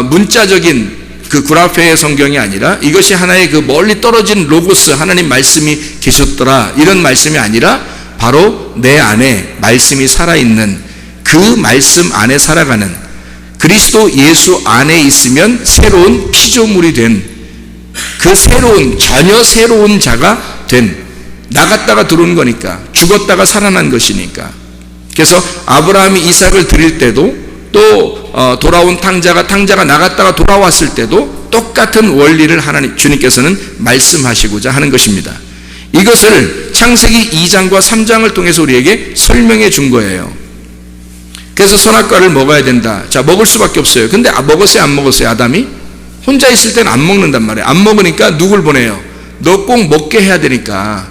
문자적인 그 구라페의 성경이 아니라 이것이 하나의 그 멀리 떨어진 로고스, 하나님 말씀이 계셨더라 이런 말씀이 아니라 바로 내 안에 말씀이 살아있는 그 말씀 안에 살아가는 그리스도 예수 안에 있으면 새로운 피조물이 된 그 전혀 새로운 자가 된, 나갔다가 들어온 거니까, 죽었다가 살아난 것이니까. 그래서 아브라함이 이삭을 드릴 때도 또 돌아온 탕자가 나갔다가 돌아왔을 때도 똑같은 원리를 주님께서는 말씀하시고자 하는 것입니다. 이것을 창세기 2장과 3장을 통해서 우리에게 설명해 준 거예요. 그래서 선악과를 먹어야 된다. 자, 먹을 수밖에 없어요. 근데 먹었어요, 안 먹었어요? 아담이? 혼자 있을 때는 안 먹는단 말이에요. 안 먹으니까 누굴 보내요? 너 꼭 먹게 해야 되니까.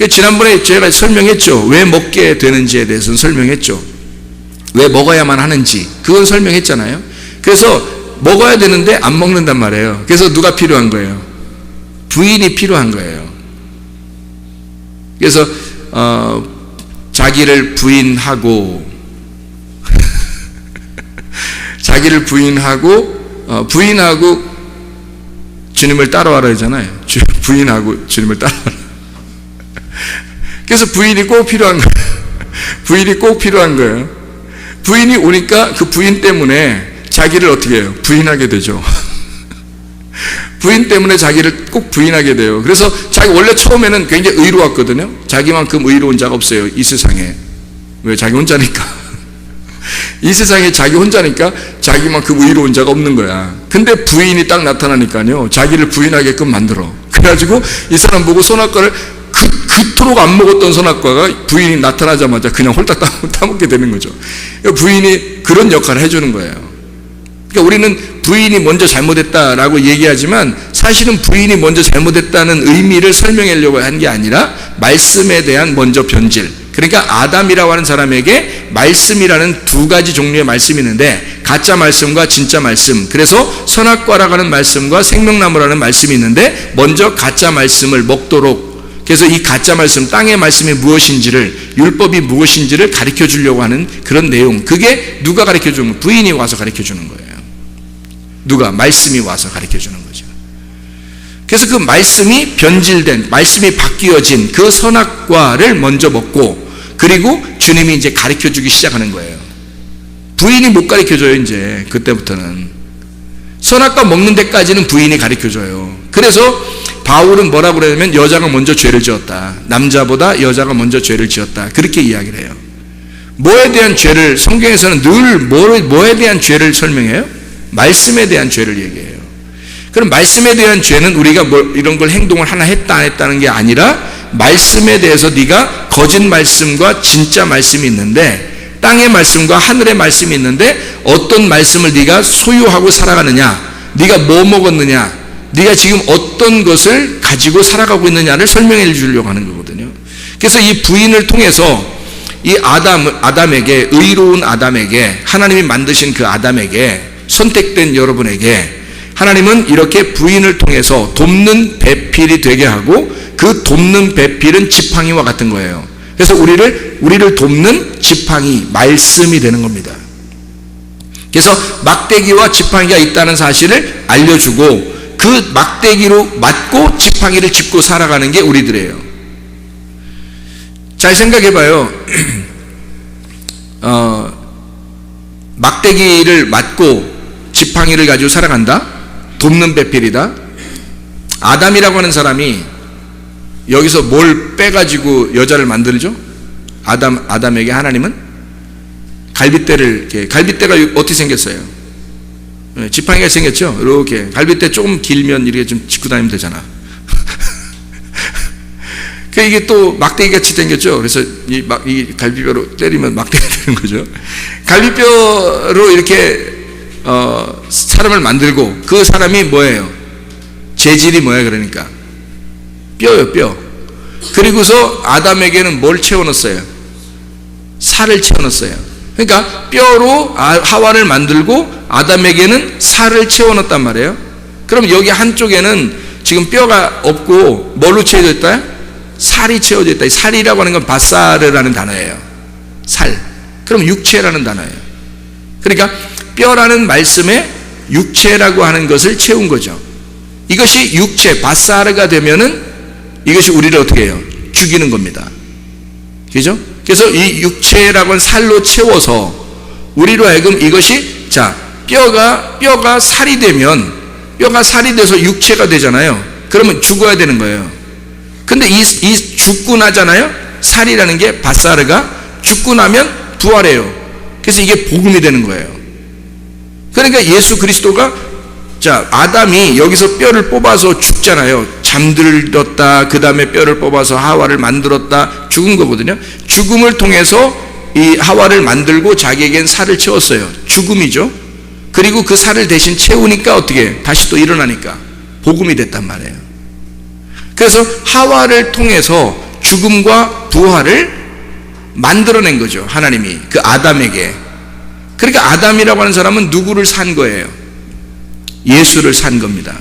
지난번에 제가 설명했죠. 왜 먹게 되는지에 대해서는 설명했죠. 왜 먹어야만 하는지 그건 설명했잖아요. 그래서 먹어야 되는데 안 먹는단 말이에요. 그래서 누가 필요한 거예요? 부인이 필요한 거예요. 그래서 자기를 부인하고 부인하고 주님을 따라와라 하잖아요. 부인하고 주님을 따라와라. 그래서 부인이 꼭 필요한 거예요. 부인이 오니까 그 부인 때문에 자기를 어떻게 해요? 부인하게 되죠. 부인 때문에 자기를 꼭 부인하게 돼요. 그래서 자기 원래 처음에는 굉장히 의로웠거든요. 자기만큼 의로운 자가 없어요, 이 세상에. 왜? 자기 혼자니까. 이 세상에 자기 혼자니까 자기만큼 의로운 자가 없는 거야. 근데 부인이 딱 나타나니까요, 자기를 부인하게끔 만들어. 그래가지고 이 사람 보고 선악과를 그토록 안 먹었던 선악과가 부인이 나타나자마자 그냥 홀딱 따먹게 되는 거죠. 부인이 그런 역할을 해주는 거예요. 그러니까 우리는 부인이 먼저 잘못했다라고 얘기하지만 사실은 부인이 먼저 잘못했다는 의미를 설명하려고 한 게 아니라 말씀에 대한 먼저 변질. 그러니까 아담이라고 하는 사람에게 말씀이라는 두 가지 종류의 말씀이 있는데 가짜 말씀과 진짜 말씀. 그래서 선악과라고 하는 말씀과 생명나무라는 말씀이 있는데 먼저 가짜 말씀을 먹도록, 그래서 이 가짜 말씀, 땅의 말씀이 무엇인지를, 율법이 무엇인지를 가르쳐 주려고 하는 그런 내용. 그게 누가 가르쳐 주는 거예요? 부인이 와서 가르쳐 주는 거예요. 누가? 말씀이 와서 가르쳐 주는 거죠. 그래서 그 말씀이 변질된, 말씀이 바뀌어진 그 선악과를 먼저 먹고, 그리고 주님이 이제 가르쳐 주기 시작하는 거예요. 부인이 못 가르쳐 줘요. 이제 그때부터는 선악과 먹는 데까지는 부인이 가르쳐 줘요. 그래서 바울은 뭐라고 그러냐면 여자가 먼저 죄를 지었다, 남자보다 여자가 먼저 죄를 지었다, 그렇게 이야기를 해요. 뭐에 대한 죄를, 성경에서는 늘 뭐에 대한 죄를 설명해요? 말씀에 대한 죄를 얘기해요. 그럼 말씀에 대한 죄는 우리가 뭐 이런 걸 행동을 하나 했다 안 했다는 게 아니라 말씀에 대해서 네가 거짓 말씀과 진짜 말씀이 있는데, 땅의 말씀과 하늘의 말씀이 있는데 어떤 말씀을 네가 소유하고 살아가느냐, 네가 뭐 먹었느냐, 네가 지금 어떤 것을 가지고 살아가고 있느냐를 설명해 주려고 하는 거거든요. 그래서 이 부인을 통해서 이 아담에게, 의로운 아담에게, 하나님이 만드신 그 아담에게, 선택된 여러분에게 하나님은 이렇게 부인을 통해서 돕는 배필이 되게 하고, 그 돕는 배필은 지팡이와 같은 거예요. 그래서 우리를 돕는 지팡이, 말씀이 되는 겁니다. 그래서 막대기와 지팡이가 있다는 사실을 알려주고, 그 막대기로 맞고 지팡이를 짚고 살아가는 게 우리들이에요. 잘 생각해봐요. 막대기를 맞고 지팡이를 가지고 살아간다? 돕는 배필이다? 아담이라고 하는 사람이 여기서 뭘 빼가지고 여자를 만들죠? 아담에게 하나님은 갈빗대가 어떻게 생겼어요? 지팡이가 생겼죠? 이렇게 갈빗대 조금 길면 이렇게 좀 짚고 다니면 되잖아. 이게 또 막대기 같이 생겼죠? 그래서 이 갈비뼈로 때리면 막대기가 되는 거죠. 갈비뼈로 이렇게 사람을 만들고, 그 사람이 뭐예요? 재질이 뭐예요? 그러니까 뼈요, 뼈. 그리고서 아담에게는 뭘 채워넣었어요? 살을 채워넣었어요. 그러니까 뼈로 하와를 만들고 아담에게는 살을 채워넣었단 말이에요. 그럼 여기 한쪽에는 지금 뼈가 없고 뭘로 채워져 있다? 살이 채워져 있다. 살이라고 하는 건 바사르라는 단어예요. 살. 그럼 육체라는 단어예요. 그러니까 뼈라는 말씀에 육체라고 하는 것을 채운 거죠. 이것이 육체, 바사르가 되면은 이것이 우리를 어떻게 해요? 죽이는 겁니다. 그죠? 그래서 이 육체라고 하는 살로 채워서 우리로 하여금 이것이, 자, 뼈가 살이 되면, 뼈가 살이 돼서 육체가 되잖아요. 그러면 죽어야 되는 거예요. 근데 이 죽고 나잖아요. 살이라는 게 바사르가 죽고 나면 부활해요. 그래서 이게 복음이 되는 거예요. 그러니까 예수 그리스도가, 자, 아담이 여기서 뼈를 뽑아서 죽잖아요. 잠들었다, 그 다음에 뼈를 뽑아서 하와를 만들었다, 죽은 거거든요. 죽음을 통해서 이 하와를 만들고 자기에겐 살을 채웠어요. 죽음이죠. 그리고 그 살을 대신 채우니까 어떻게 다시 또 일어나니까 복음이 됐단 말이에요. 그래서 하와를 통해서 죽음과 부활을 만들어낸 거죠. 하나님이 그 아담에게. 그러니까 아담이라고 하는 사람은 누구를 산 거예요? 예수를 산 겁니다.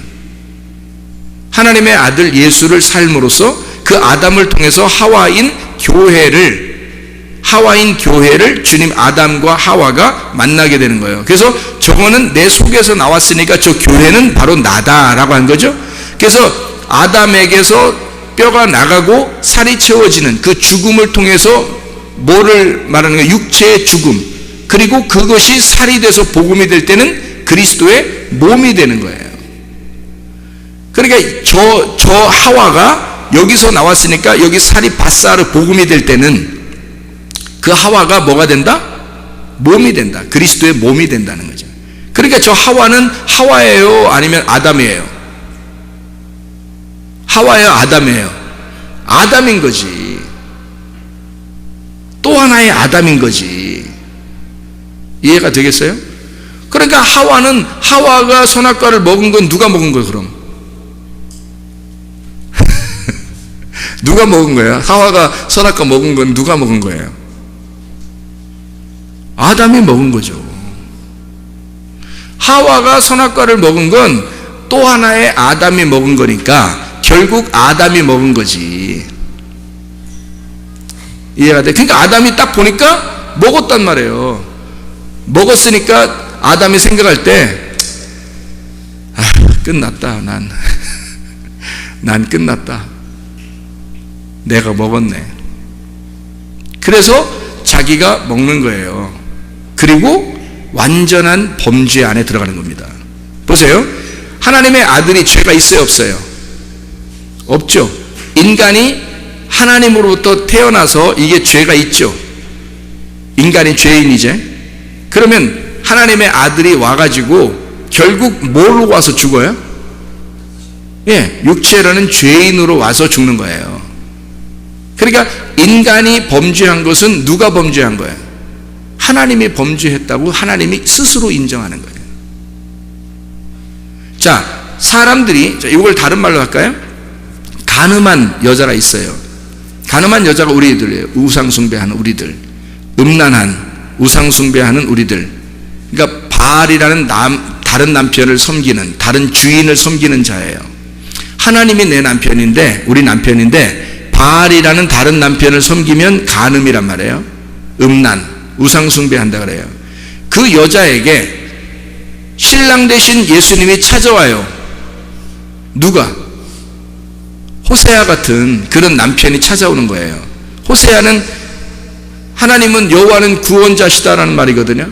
하나님의 아들 예수를 삶으로써 그 아담을 통해서 하와인 교회를 주님 아담과 하와가 만나게 되는 거예요. 그래서 저거는 내 속에서 나왔으니까 저 교회는 바로 나다라고 한 거죠. 그래서 아담에게서 뼈가 나가고 살이 채워지는 그 죽음을 통해서 뭐를 말하는 거예요? 육체의 죽음. 그리고 그것이 살이 돼서 복음이 될 때는 그리스도의 몸이 되는 거예요. 그러니까 저 하와가 여기서 나왔으니까 여기 살이 바사르 복음이 될 때는 그 하와가 뭐가 된다? 몸이 된다. 그리스도의 몸이 된다는 거죠. 그러니까 저 하와는 하와예요? 아니면 아담이에요? 하와예요? 아담이에요? 아담인 거지. 또 하나의 아담인 거지. 이해가 되겠어요? 그러니까 하와가 선악과를 먹은 건 누가 먹은 거예요, 그럼? 누가 먹은 거예요? 하와가 선악과 먹은 건 누가 먹은 거예요? 아담이 먹은 거죠. 하와가 선악과를 먹은 건 또 하나의 아담이 먹은 거니까 결국 아담이 먹은 거지. 이해가 돼? 그러니까 아담이 딱 보니까 먹었단 말이에요. 먹었으니까 아담이 생각할 때 끝났다. 난 끝났다. 내가 먹었네. 그래서 자기가 먹는 거예요. 그리고 완전한 범죄 안에 들어가는 겁니다. 보세요. 하나님의 아들이 죄가 있어요, 없어요? 없죠. 인간이 하나님으로부터 태어나서 이게 죄가 있죠. 인간이 죄인이제. 그러면 하나님의 아들이 와가지고 결국 뭘로 와서 죽어요? 예, 육체라는 죄인으로 와서 죽는 거예요. 그러니까 인간이 범죄한 것은 누가 범죄한 거예요? 하나님이 범죄했다고 하나님이 스스로 인정하는 거예요. 자, 사람들이, 이걸 다른 말로 할까요? 간음한 여자가 있어요. 간음한 여자가 우리들이에요. 우상숭배하는 우리들, 음란한 우상숭배하는 우리들. 그러니까 바알이라는 다른 남편을 섬기는, 다른 주인을 섬기는 자예요. 하나님이 내 남편인데, 우리 남편인데 바알이라는 다른 남편을 섬기면 간음이란 말이에요. 음란, 우상숭배한다 그래요. 그 여자에게 신랑 대신 예수님이 찾아와요. 누가? 호세아 같은 그런 남편이 찾아오는 거예요. 호세아는 하나님은 여호와는 구원자시다라는 말이거든요.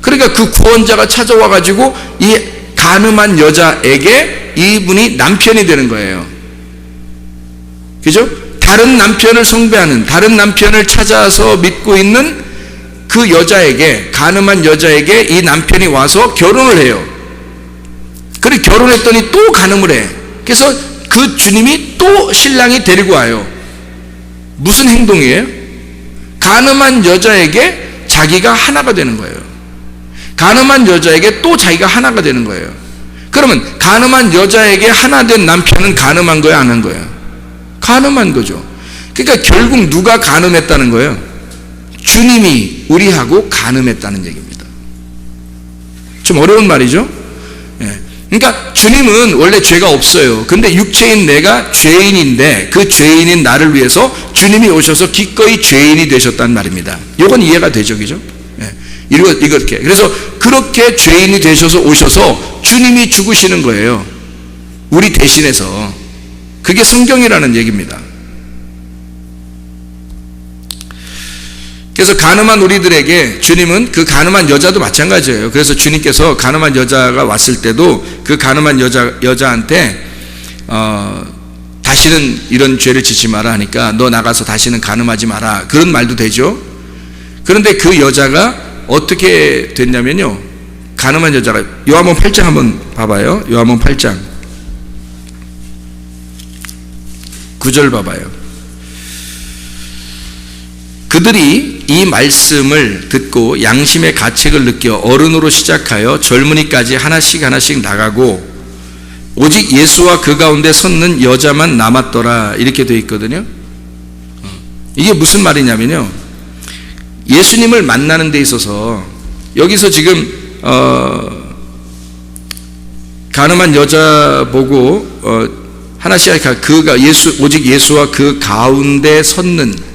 그러니까 그 구원자가 찾아와 가지고 이 간음한 여자에게 이분이 남편이 되는 거예요. 그죠? 다른 남편을 숭배하는, 다른 남편을 찾아서 믿고 있는 그 여자에게, 간음한 여자에게 이 남편이 와서 결혼을 해요. 그리고 결혼했더니 또 간음을 해. 그래서 그 주님이 또 신랑이 데리고 와요. 무슨 행동이에요? 간음한 여자에게 자기가 하나가 되는 거예요. 간음한 여자에게 또 자기가 하나가 되는 거예요. 그러면 간음한 여자에게 하나 된 남편은 간음한 거예요, 안 한 거예요? 간음한 거죠. 그러니까 결국 누가 간음했다는 거예요? 주님이 우리하고 간음했다는 얘기입니다. 좀 어려운 말이죠? 예. 그러니까 주님은 원래 죄가 없어요. 근데 육체인 내가 죄인인데 그 죄인인 나를 위해서 주님이 오셔서 기꺼이 죄인이 되셨단 말입니다. 이건 이해가 되죠, 그죠? 예. 이렇게. 그래서 그렇게 죄인이 되셔서 오셔서 주님이 죽으시는 거예요. 우리 대신해서. 그게 성경이라는 얘기입니다. 그래서 간음한 우리들에게 주님은 그 간음한 여자도 마찬가지예요. 그래서 주님께서 간음한 여자가 왔을 때도 그 간음한 여자한테 다시는 이런 죄를 짓지 마라 하니까 너 나가서 다시는 간음하지 마라, 그런 말도 되죠. 그런데 그 여자가 어떻게 됐냐면요, 간음한 여자가, 요한복음 8장 한번 봐봐요. 요한복음 8장 9절 봐봐요. 그들이 이 말씀을 듣고 양심의 가책을 느껴 어른으로 시작하여 젊은이까지 하나씩 나가고 오직 예수와 그 가운데 섰는 여자만 남았더라, 이렇게 되어 있거든요. 이게 무슨 말이냐면요, 예수님을 만나는 데 있어서 여기서 지금 간음한 여자 보고 하나씩 그가 오직 예수와 그 가운데 섰는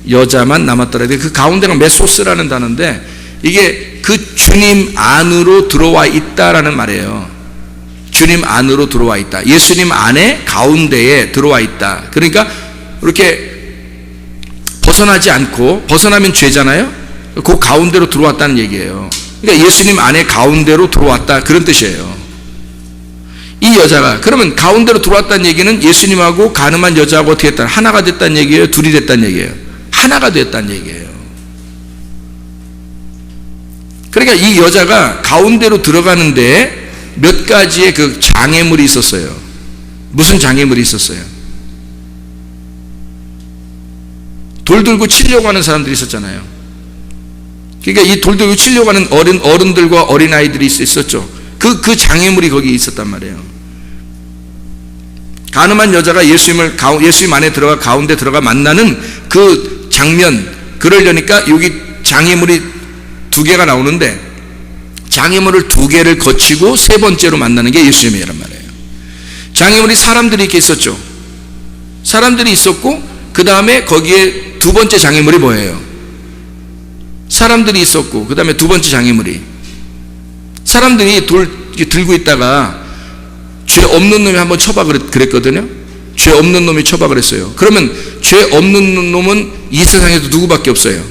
여자만 남았더라. 그 가운데가 메소스라는 단어인데 이게 그 주님 안으로 들어와 있다라는 말이에요. 주님 안으로 들어와 있다. 예수님 안에 가운데에 들어와 있다. 그러니까 이렇게 벗어나지 않고, 벗어나면 죄잖아요. 그 가운데로 들어왔다는 얘기예요. 그러니까 예수님 안에 가운데로 들어왔다, 그런 뜻이에요. 이 여자가 그러면 가운데로 들어왔다는 얘기는 예수님하고 간음한 여자하고 어떻게 했다? 하나가 됐다는 얘기예요? 둘이 됐다는 얘기예요? 하나가 됐다는 얘기예요. 그러니까 이 여자가 가운데로 들어가는데 몇 가지의 그 장애물이 있었어요. 무슨 장애물이 있었어요? 돌 들고 치려고 하는 사람들이 있었잖아요. 그러니까 이 돌 들고 치려고 하는 어른들과 어린아이들이 있었죠. 그 장애물이 거기 있었단 말이에요. 가늠한 여자가 예수님 안에 들어가 가운데 들어가 만나는 그 장면, 그러려니까 여기 장애물이 2개가 나오는데, 장애물을 2개를 거치고 3번째로 만나는 게 예수님이란 말이에요. 장애물이 사람들이 이렇게 있었죠. 사람들이 있었고, 그 다음에 거기에 2번째 장애물이 뭐예요? 사람들이 있었고, 그 다음에 2번째 장애물이, 사람들이 돌 들고 있다가 죄 없는 놈이 한번 쳐봐 그랬거든요. 죄 없는 놈이 쳐봐 그랬어요. 그러면 죄 없는 놈은 이 세상에도 누구밖에 없어요?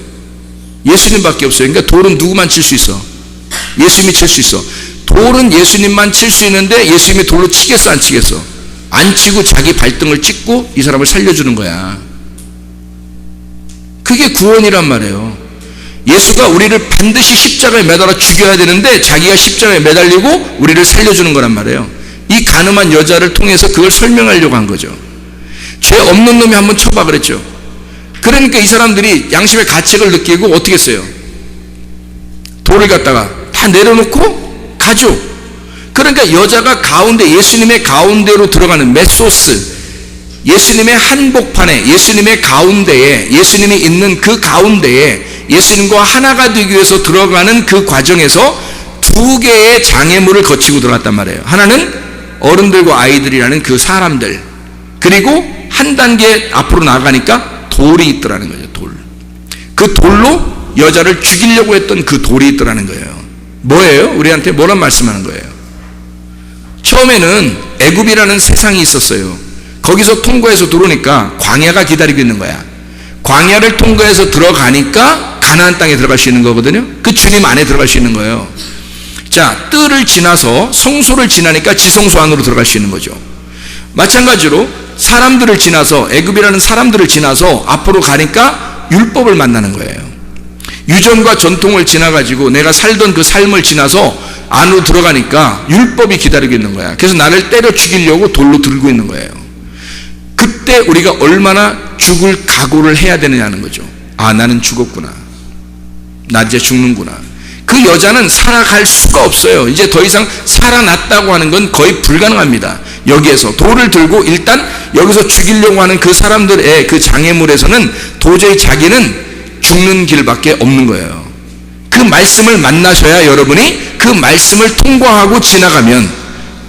예수님밖에 없어요. 그러니까 돌은 누구만 칠 수 있어? 예수님이 칠 수 있어. 돌은 예수님만 칠 수 있는데 예수님이 돌로 치겠어, 안 치겠어? 안 치고 자기 발등을 찍고 이 사람을 살려주는 거야. 그게 구원이란 말이에요. 예수가 우리를 반드시 십자가에 매달아 죽여야 되는데 자기가 십자가에 매달리고 우리를 살려주는 거란 말이에요. 이 가늠한 여자를 통해서 그걸 설명하려고 한 거죠. 죄 없는 놈이 한번 쳐봐 그랬죠. 그러니까 이 사람들이 양심의 가책을 느끼고 어떻게 했어요? 돌을 갖다가 다 내려놓고 가죠. 그러니까 여자가 가운데, 예수님의 가운데로 들어가는 메소스, 예수님의 한복판에, 예수님의 가운데에, 예수님이 있는 그 가운데에 예수님과 하나가 되기 위해서 들어가는 그 과정에서 2개의 장애물을 거치고 들어갔단 말이에요. 하나는 어른들과 아이들이라는 그 사람들, 그리고 한 단계 앞으로 나아가니까 돌이 있더라는 거죠. 돌. 그 돌로 여자를 죽이려고 했던 그 돌이 있더라는 거예요. 뭐예요? 우리한테 뭐란 말씀하는 거예요? 처음에는 애굽이라는 세상이 있었어요. 거기서 통과해서 들어오니까 광야가 기다리고 있는 거야. 광야를 통과해서 들어가니까 가나안 땅에 들어갈 수 있는 거거든요. 그 주님 안에 들어갈 수 있는 거예요. 자, 뜰을 지나서 성소를 지나니까 지성소 안으로 들어갈 수 있는 거죠. 마찬가지로 사람들을 지나서, 애굽이라는 사람들을 지나서 앞으로 가니까 율법을 만나는 거예요. 유전과 전통을 지나가지고 내가 살던 그 삶을 지나서 안으로 들어가니까 율법이 기다리고 있는 거야. 그래서 나를 때려 죽이려고 돌로 들고 있는 거예요. 그때 우리가 얼마나 죽을 각오를 해야 되느냐는 거죠. 아, 나는 죽었구나. 나 이제 죽는구나. 그 여자는 살아갈 수가 없어요. 이제 더 이상 살아났다고 하는 건 거의 불가능합니다. 여기에서 돌을 들고 일단 여기서 죽이려고 하는 그 사람들의 그 장애물에서는 도저히 자기는 죽는 길밖에 없는 거예요. 그 말씀을 만나셔야 여러분이 그 말씀을 통과하고 지나가면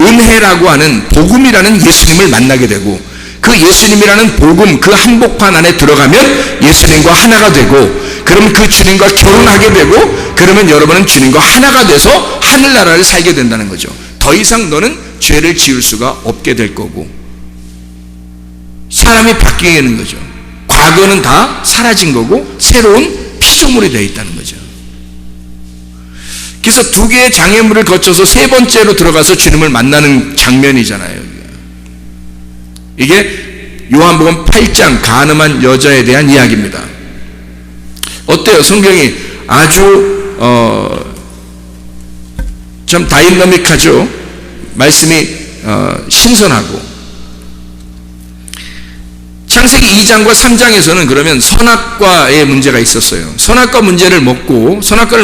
은혜라고 하는 복음이라는 예수님을 만나게 되고, 그 예수님이라는 복음, 그 한복판 안에 들어가면 예수님과 하나가 되고, 그러면 그 주님과 결혼하게 되고, 그러면 여러분은 주님과 하나가 돼서 하늘나라를 살게 된다는 거죠. 더 이상 너는 죄를 지을 수가 없게 될 거고, 사람이 바뀌게 되는 거죠. 과거는 다 사라진 거고 새로운 피조물이 되어 있다는 거죠. 그래서 2개의 장애물을 거쳐서 3번째로 들어가서 주님을 만나는 장면이잖아요. 이게 요한복음 8장 가늠한 여자에 대한 이야기입니다. 어때요? 성경이 아주 참 다이나믹하죠. 말씀이 신선하고. 창세기 2장과 3장에서는 그러면 선악과의 문제가 있었어요. 선악과를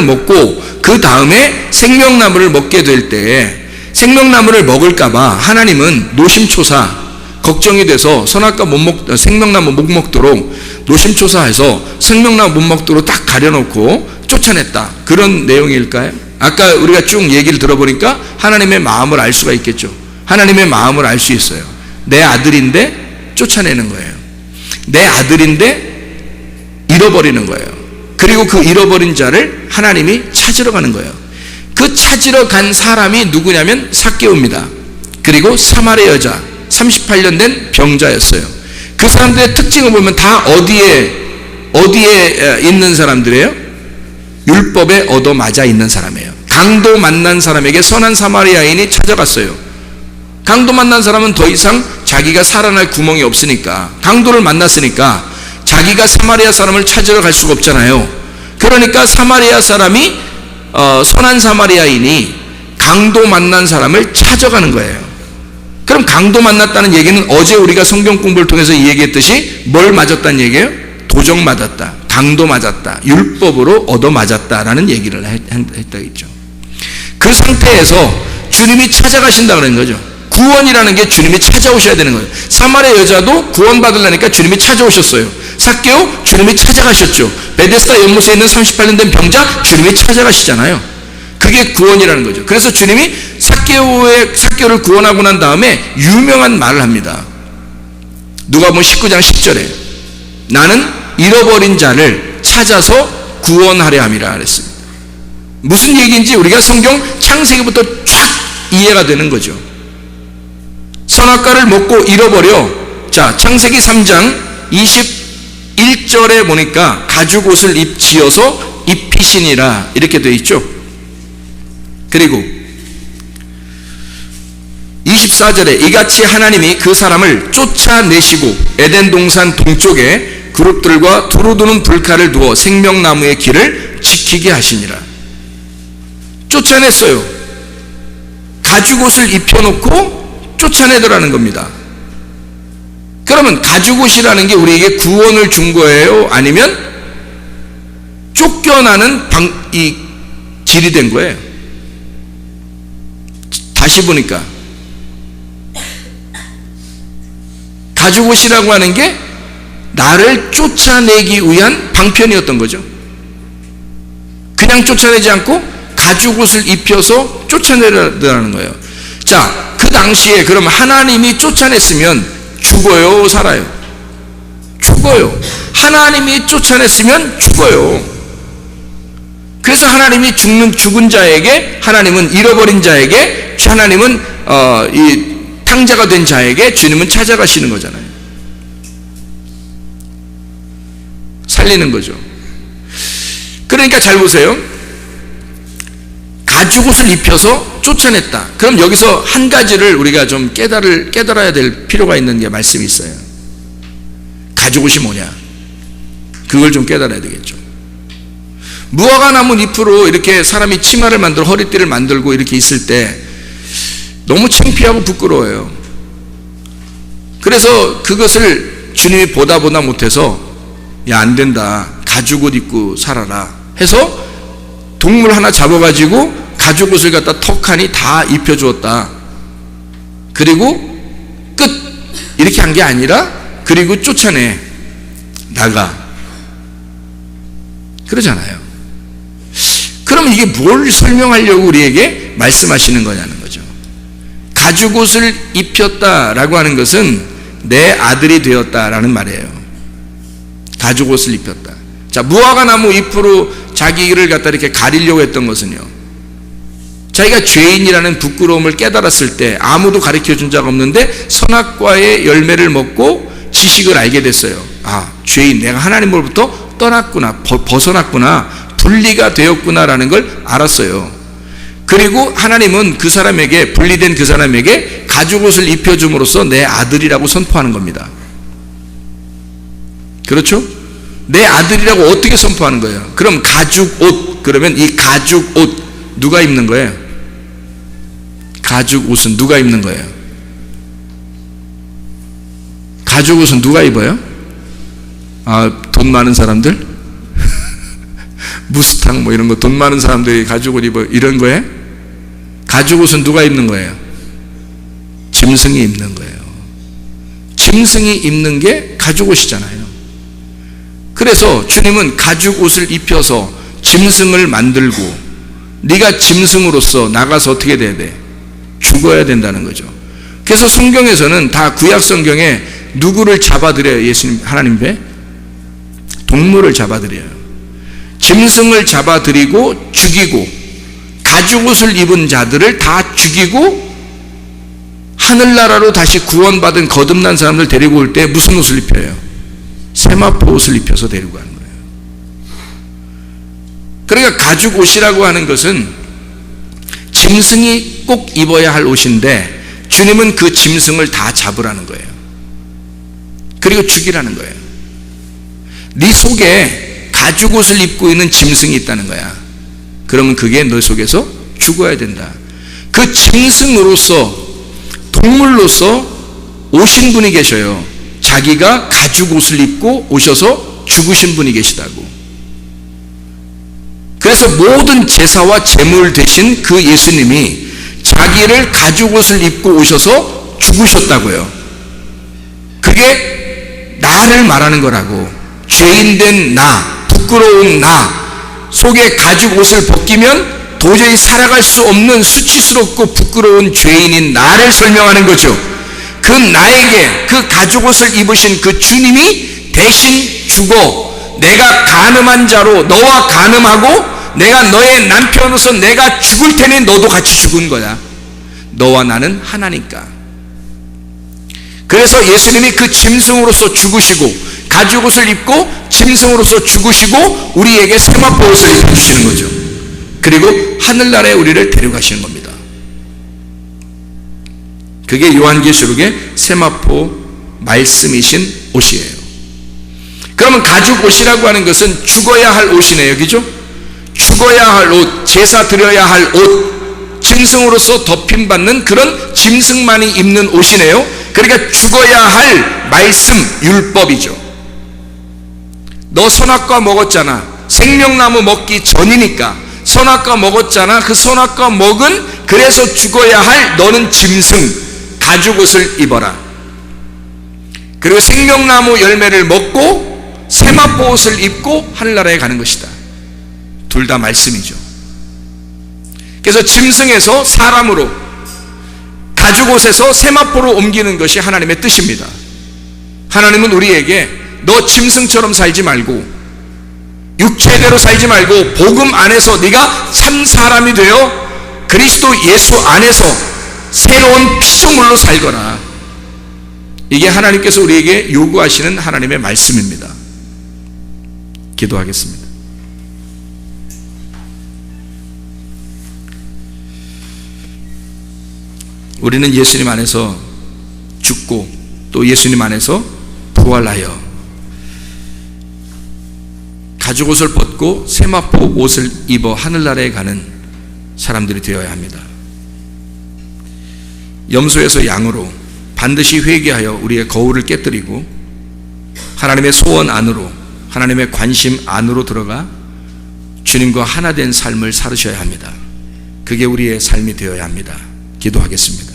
먹고 그 다음에 생명나무를 먹게 될 때, 생명나무를 먹을까봐 하나님은 노심초사 걱정이 돼서 생명나무 못 먹도록 노심초사해서 생명나무 못 먹도록 딱 가려놓고 쫓아냈다. 그런 내용일까요? 아까 우리가 쭉 얘기를 들어보니까 하나님의 마음을 알 수가 있겠죠. 하나님의 마음을 알 수 있어요. 내 아들인데 쫓아내는 거예요. 내 아들인데 잃어버리는 거예요. 그리고 그 잃어버린 자를 하나님이 찾으러 가는 거예요. 그 찾으러 간 사람이 누구냐면 삭개오입니다. 그리고 사마리아 여자, 38년 된 병자였어요. 그 사람들의 특징을 보면 다 어디에 있는 사람들이에요? 율법에 얻어맞아 있는 사람이에요. 강도 만난 사람에게 선한 사마리아인이 찾아갔어요. 강도 만난 사람은 더 이상 자기가 살아날 구멍이 없으니까, 강도를 만났으니까 자기가 사마리아 사람을 찾으러 갈 수가 없잖아요. 그러니까 사마리아 사람이 선한 사마리아인이 강도 만난 사람을 찾아가는 거예요. 그럼 강도 만났다는 얘기는 어제 우리가 성경 공부를 통해서 얘기했듯이 뭘 맞았다는 얘기예요? 도적 맞았다. 강도 맞았다, 율법으로 얻어 맞았다라는 얘기를 했다 했죠. 그 상태에서 주님이 찾아가신다 그런 거죠. 구원이라는 게 주님이 찾아오셔야 되는 거예요. 사마리아 여자도 구원받으려니까 주님이 찾아오셨어요. 삭개오, 주님이 찾아가셨죠. 베데스다 연못에 있는 38년 된 병자, 주님이 찾아가시잖아요. 그게 구원이라는 거죠. 그래서 주님이 삭개오를 구원하고 난 다음에 유명한 말을 합니다. 누가복음 19장 10절에 나는 잃어버린 자를 찾아서 구원하려 함이라 그랬습니다. 무슨 얘기인지 우리가 성경 창세기부터 쫙 이해가 되는 거죠. 선악과를 먹고 잃어버려. 자, 창세기 3장 21절에 보니까 가죽 옷을 지어서 입히시니라 이렇게 되어 있죠. 그리고 24절에 이같이 하나님이 그 사람을 쫓아내시고 에덴 동산 동쪽에 그룹들과 두루두는 불칼을 두어 생명나무의 길을 지키게 하시니라. 쫓아냈어요. 가죽 옷을 입혀놓고 쫓아내더라는 겁니다. 그러면 가죽 옷이라는 게 우리에게 구원을 준 거예요? 아니면 쫓겨나는 이 길이 된 거예요? 다시 보니까 가죽 옷이라고 하는 게 나를 쫓아내기 위한 방편이었던 거죠. 그냥 쫓아내지 않고 가죽 옷을 입혀서 쫓아내려는 거예요. 자, 그 당시에 그럼 하나님이 쫓아냈으면 죽어요, 살아요? 죽어요. 하나님이 쫓아냈으면 죽어요. 그래서 하나님이 죽은 자에게, 하나님은 잃어버린 자에게, 하나님은 이 탕자가 된 자에게 주님은 찾아가시는 거잖아요. 살리는 거죠. 그러니까 잘 보세요. 가죽 옷을 입혀서 쫓아냈다. 그럼 여기서 한 가지를 우리가 좀 깨달아야 될 필요가 있는 게 말씀이 있어요. 가죽 옷이 뭐냐? 그걸 좀 깨달아야 되겠죠. 무화과 나무 잎으로 이렇게 사람이 치마를 만들고 허리띠를 만들고 이렇게 있을 때 너무 창피하고 부끄러워요. 그래서 그것을 주님이 보다 못해서 야, 안 된다. 가죽 옷 입고 살아라 해서 동물 하나 잡아가지고 가죽 옷을 갖다 턱하니 다 입혀주었다. 그리고 끝. 이렇게 한 게 아니라 그리고 쫓아내. 나가. 그러잖아요. 그럼 이게 뭘 설명하려고 우리에게 말씀하시는 거냐는 거죠. 가죽 옷을 입혔다라고 하는 것은 내 아들이 되었다라는 말이에요. 가죽 옷을 입혔다. 자, 무화과 나무 잎으로 자기를 갖다 이렇게 가리려고 했던 것은요, 자기가 죄인이라는 부끄러움을 깨달았을 때 아무도 가르쳐 준 자가 없는데 선악과의 열매를 먹고 지식을 알게 됐어요. 아, 죄인, 내가 하나님으로부터 떠났구나, 벗어났구나, 분리가 되었구나라는 걸 알았어요. 그리고 하나님은 그 사람에게, 분리된 그 사람에게 가죽 옷을 입혀줌으로써 내 아들이라고 선포하는 겁니다. 그렇죠? 내 아들이라고 어떻게 선포하는 거예요? 그럼 가죽 옷, 그러면 이 가죽 옷 누가 입는 거예요? 가죽 옷은 누가 입는 거예요? 가죽 옷은 누가 입어요? 아, 돈 많은 사람들? 무스탕 뭐 이런 거 돈 많은 사람들이 가죽 옷 입어, 이런 거예요? 가죽 옷은 누가 입는 거예요? 짐승이 입는 거예요. 짐승이 입는 게 가죽 옷이잖아요. 그래서 주님은 가죽 옷을 입혀서 짐승을 만들고, 네가 짐승으로서 나가서 어떻게 돼야 돼? 죽어야 된다는 거죠. 그래서 성경에서는 다 구약 성경에 누구를 잡아들여요? 예수님, 하나님 배? 동물을 잡아들여요. 짐승을 잡아들이고 죽이고, 가죽 옷을 입은 자들을 다 죽이고, 하늘나라로 다시 구원받은 거듭난 사람들 데리고 올 때 무슨 옷을 입혀요? 세마포 옷을 입혀서 데리고 가는 거예요. 그러니까 가죽 옷이라고 하는 것은 짐승이 꼭 입어야 할 옷인데, 주님은 그 짐승을 다 잡으라는 거예요. 그리고 죽이라는 거예요. 네 속에 가죽 옷을 입고 있는 짐승이 있다는 거야. 그러면 그게 너 속에서 죽어야 된다. 그 짐승으로서, 동물로서 오신 분이 계셔요. 자기가 가죽 옷을 입고 오셔서 죽으신 분이 계시다고. 그래서 모든 제사와 제물 대신 그 예수님이 자기를 가죽 옷을 입고 오셔서 죽으셨다고요. 그게 나를 말하는 거라고. 죄인된 나, 부끄러운 나 속에 가죽 옷을 벗기면 도저히 살아갈 수 없는 수치스럽고 부끄러운 죄인인 나를 설명하는 거죠. 그 나에게 그 가죽 옷을 입으신 그 주님이 대신 죽어 내가 간음한 자로 너와 간음하고 내가 너의 남편으로서 내가 죽을 테니 너도 같이 죽은 거야. 너와 나는 하나니까. 그래서 예수님이 그 짐승으로서 죽으시고 가죽 옷을 입고 짐승으로서 죽으시고 우리에게 세마포 옷을 입혀주시는 거죠. 그리고 하늘나라에 우리를 데려가시는 겁니다. 그게 요한계시록의 세마포 말씀이신 옷이에요. 그러면 가죽 옷이라고 하는 것은 죽어야 할 옷이네요. 그죠? 죽어야 할 옷, 제사 드려야 할 옷, 짐승으로서 덮임받는 그런 짐승만이 입는 옷이네요. 그러니까 죽어야 할 말씀, 율법이죠. 너 선악과 먹었잖아. 생명나무 먹기 전이니까 선악과 먹었잖아. 그 선악과 먹은 그래서 죽어야 할 너는 짐승, 가죽 옷을 입어라. 그리고 생명나무 열매를 먹고 세마포 옷을 입고 하늘나라에 가는 것이다. 둘 다 말씀이죠. 그래서 짐승에서 사람으로, 가죽 옷에서 세마포로 옮기는 것이 하나님의 뜻입니다. 하나님은 우리에게 너 짐승처럼 살지 말고 육체대로 살지 말고 복음 안에서 네가 참 사람이 되어 그리스도 예수 안에서 새로운 피조물로 살거라. 이게 하나님께서 우리에게 요구하시는 하나님의 말씀입니다. 기도하겠습니다. 우리는 예수님 안에서 죽고 또 예수님 안에서 부활하여 가죽 옷을 벗고 세마포 옷을 입어 하늘나라에 가는 사람들이 되어야 합니다. 염소에서 양으로 반드시 회개하여 우리의 거울을 깨뜨리고 하나님의 소원 안으로, 하나님의 관심 안으로 들어가 주님과 하나 된 삶을 살으셔야 합니다. 그게 우리의 삶이 되어야 합니다. 기도하겠습니다.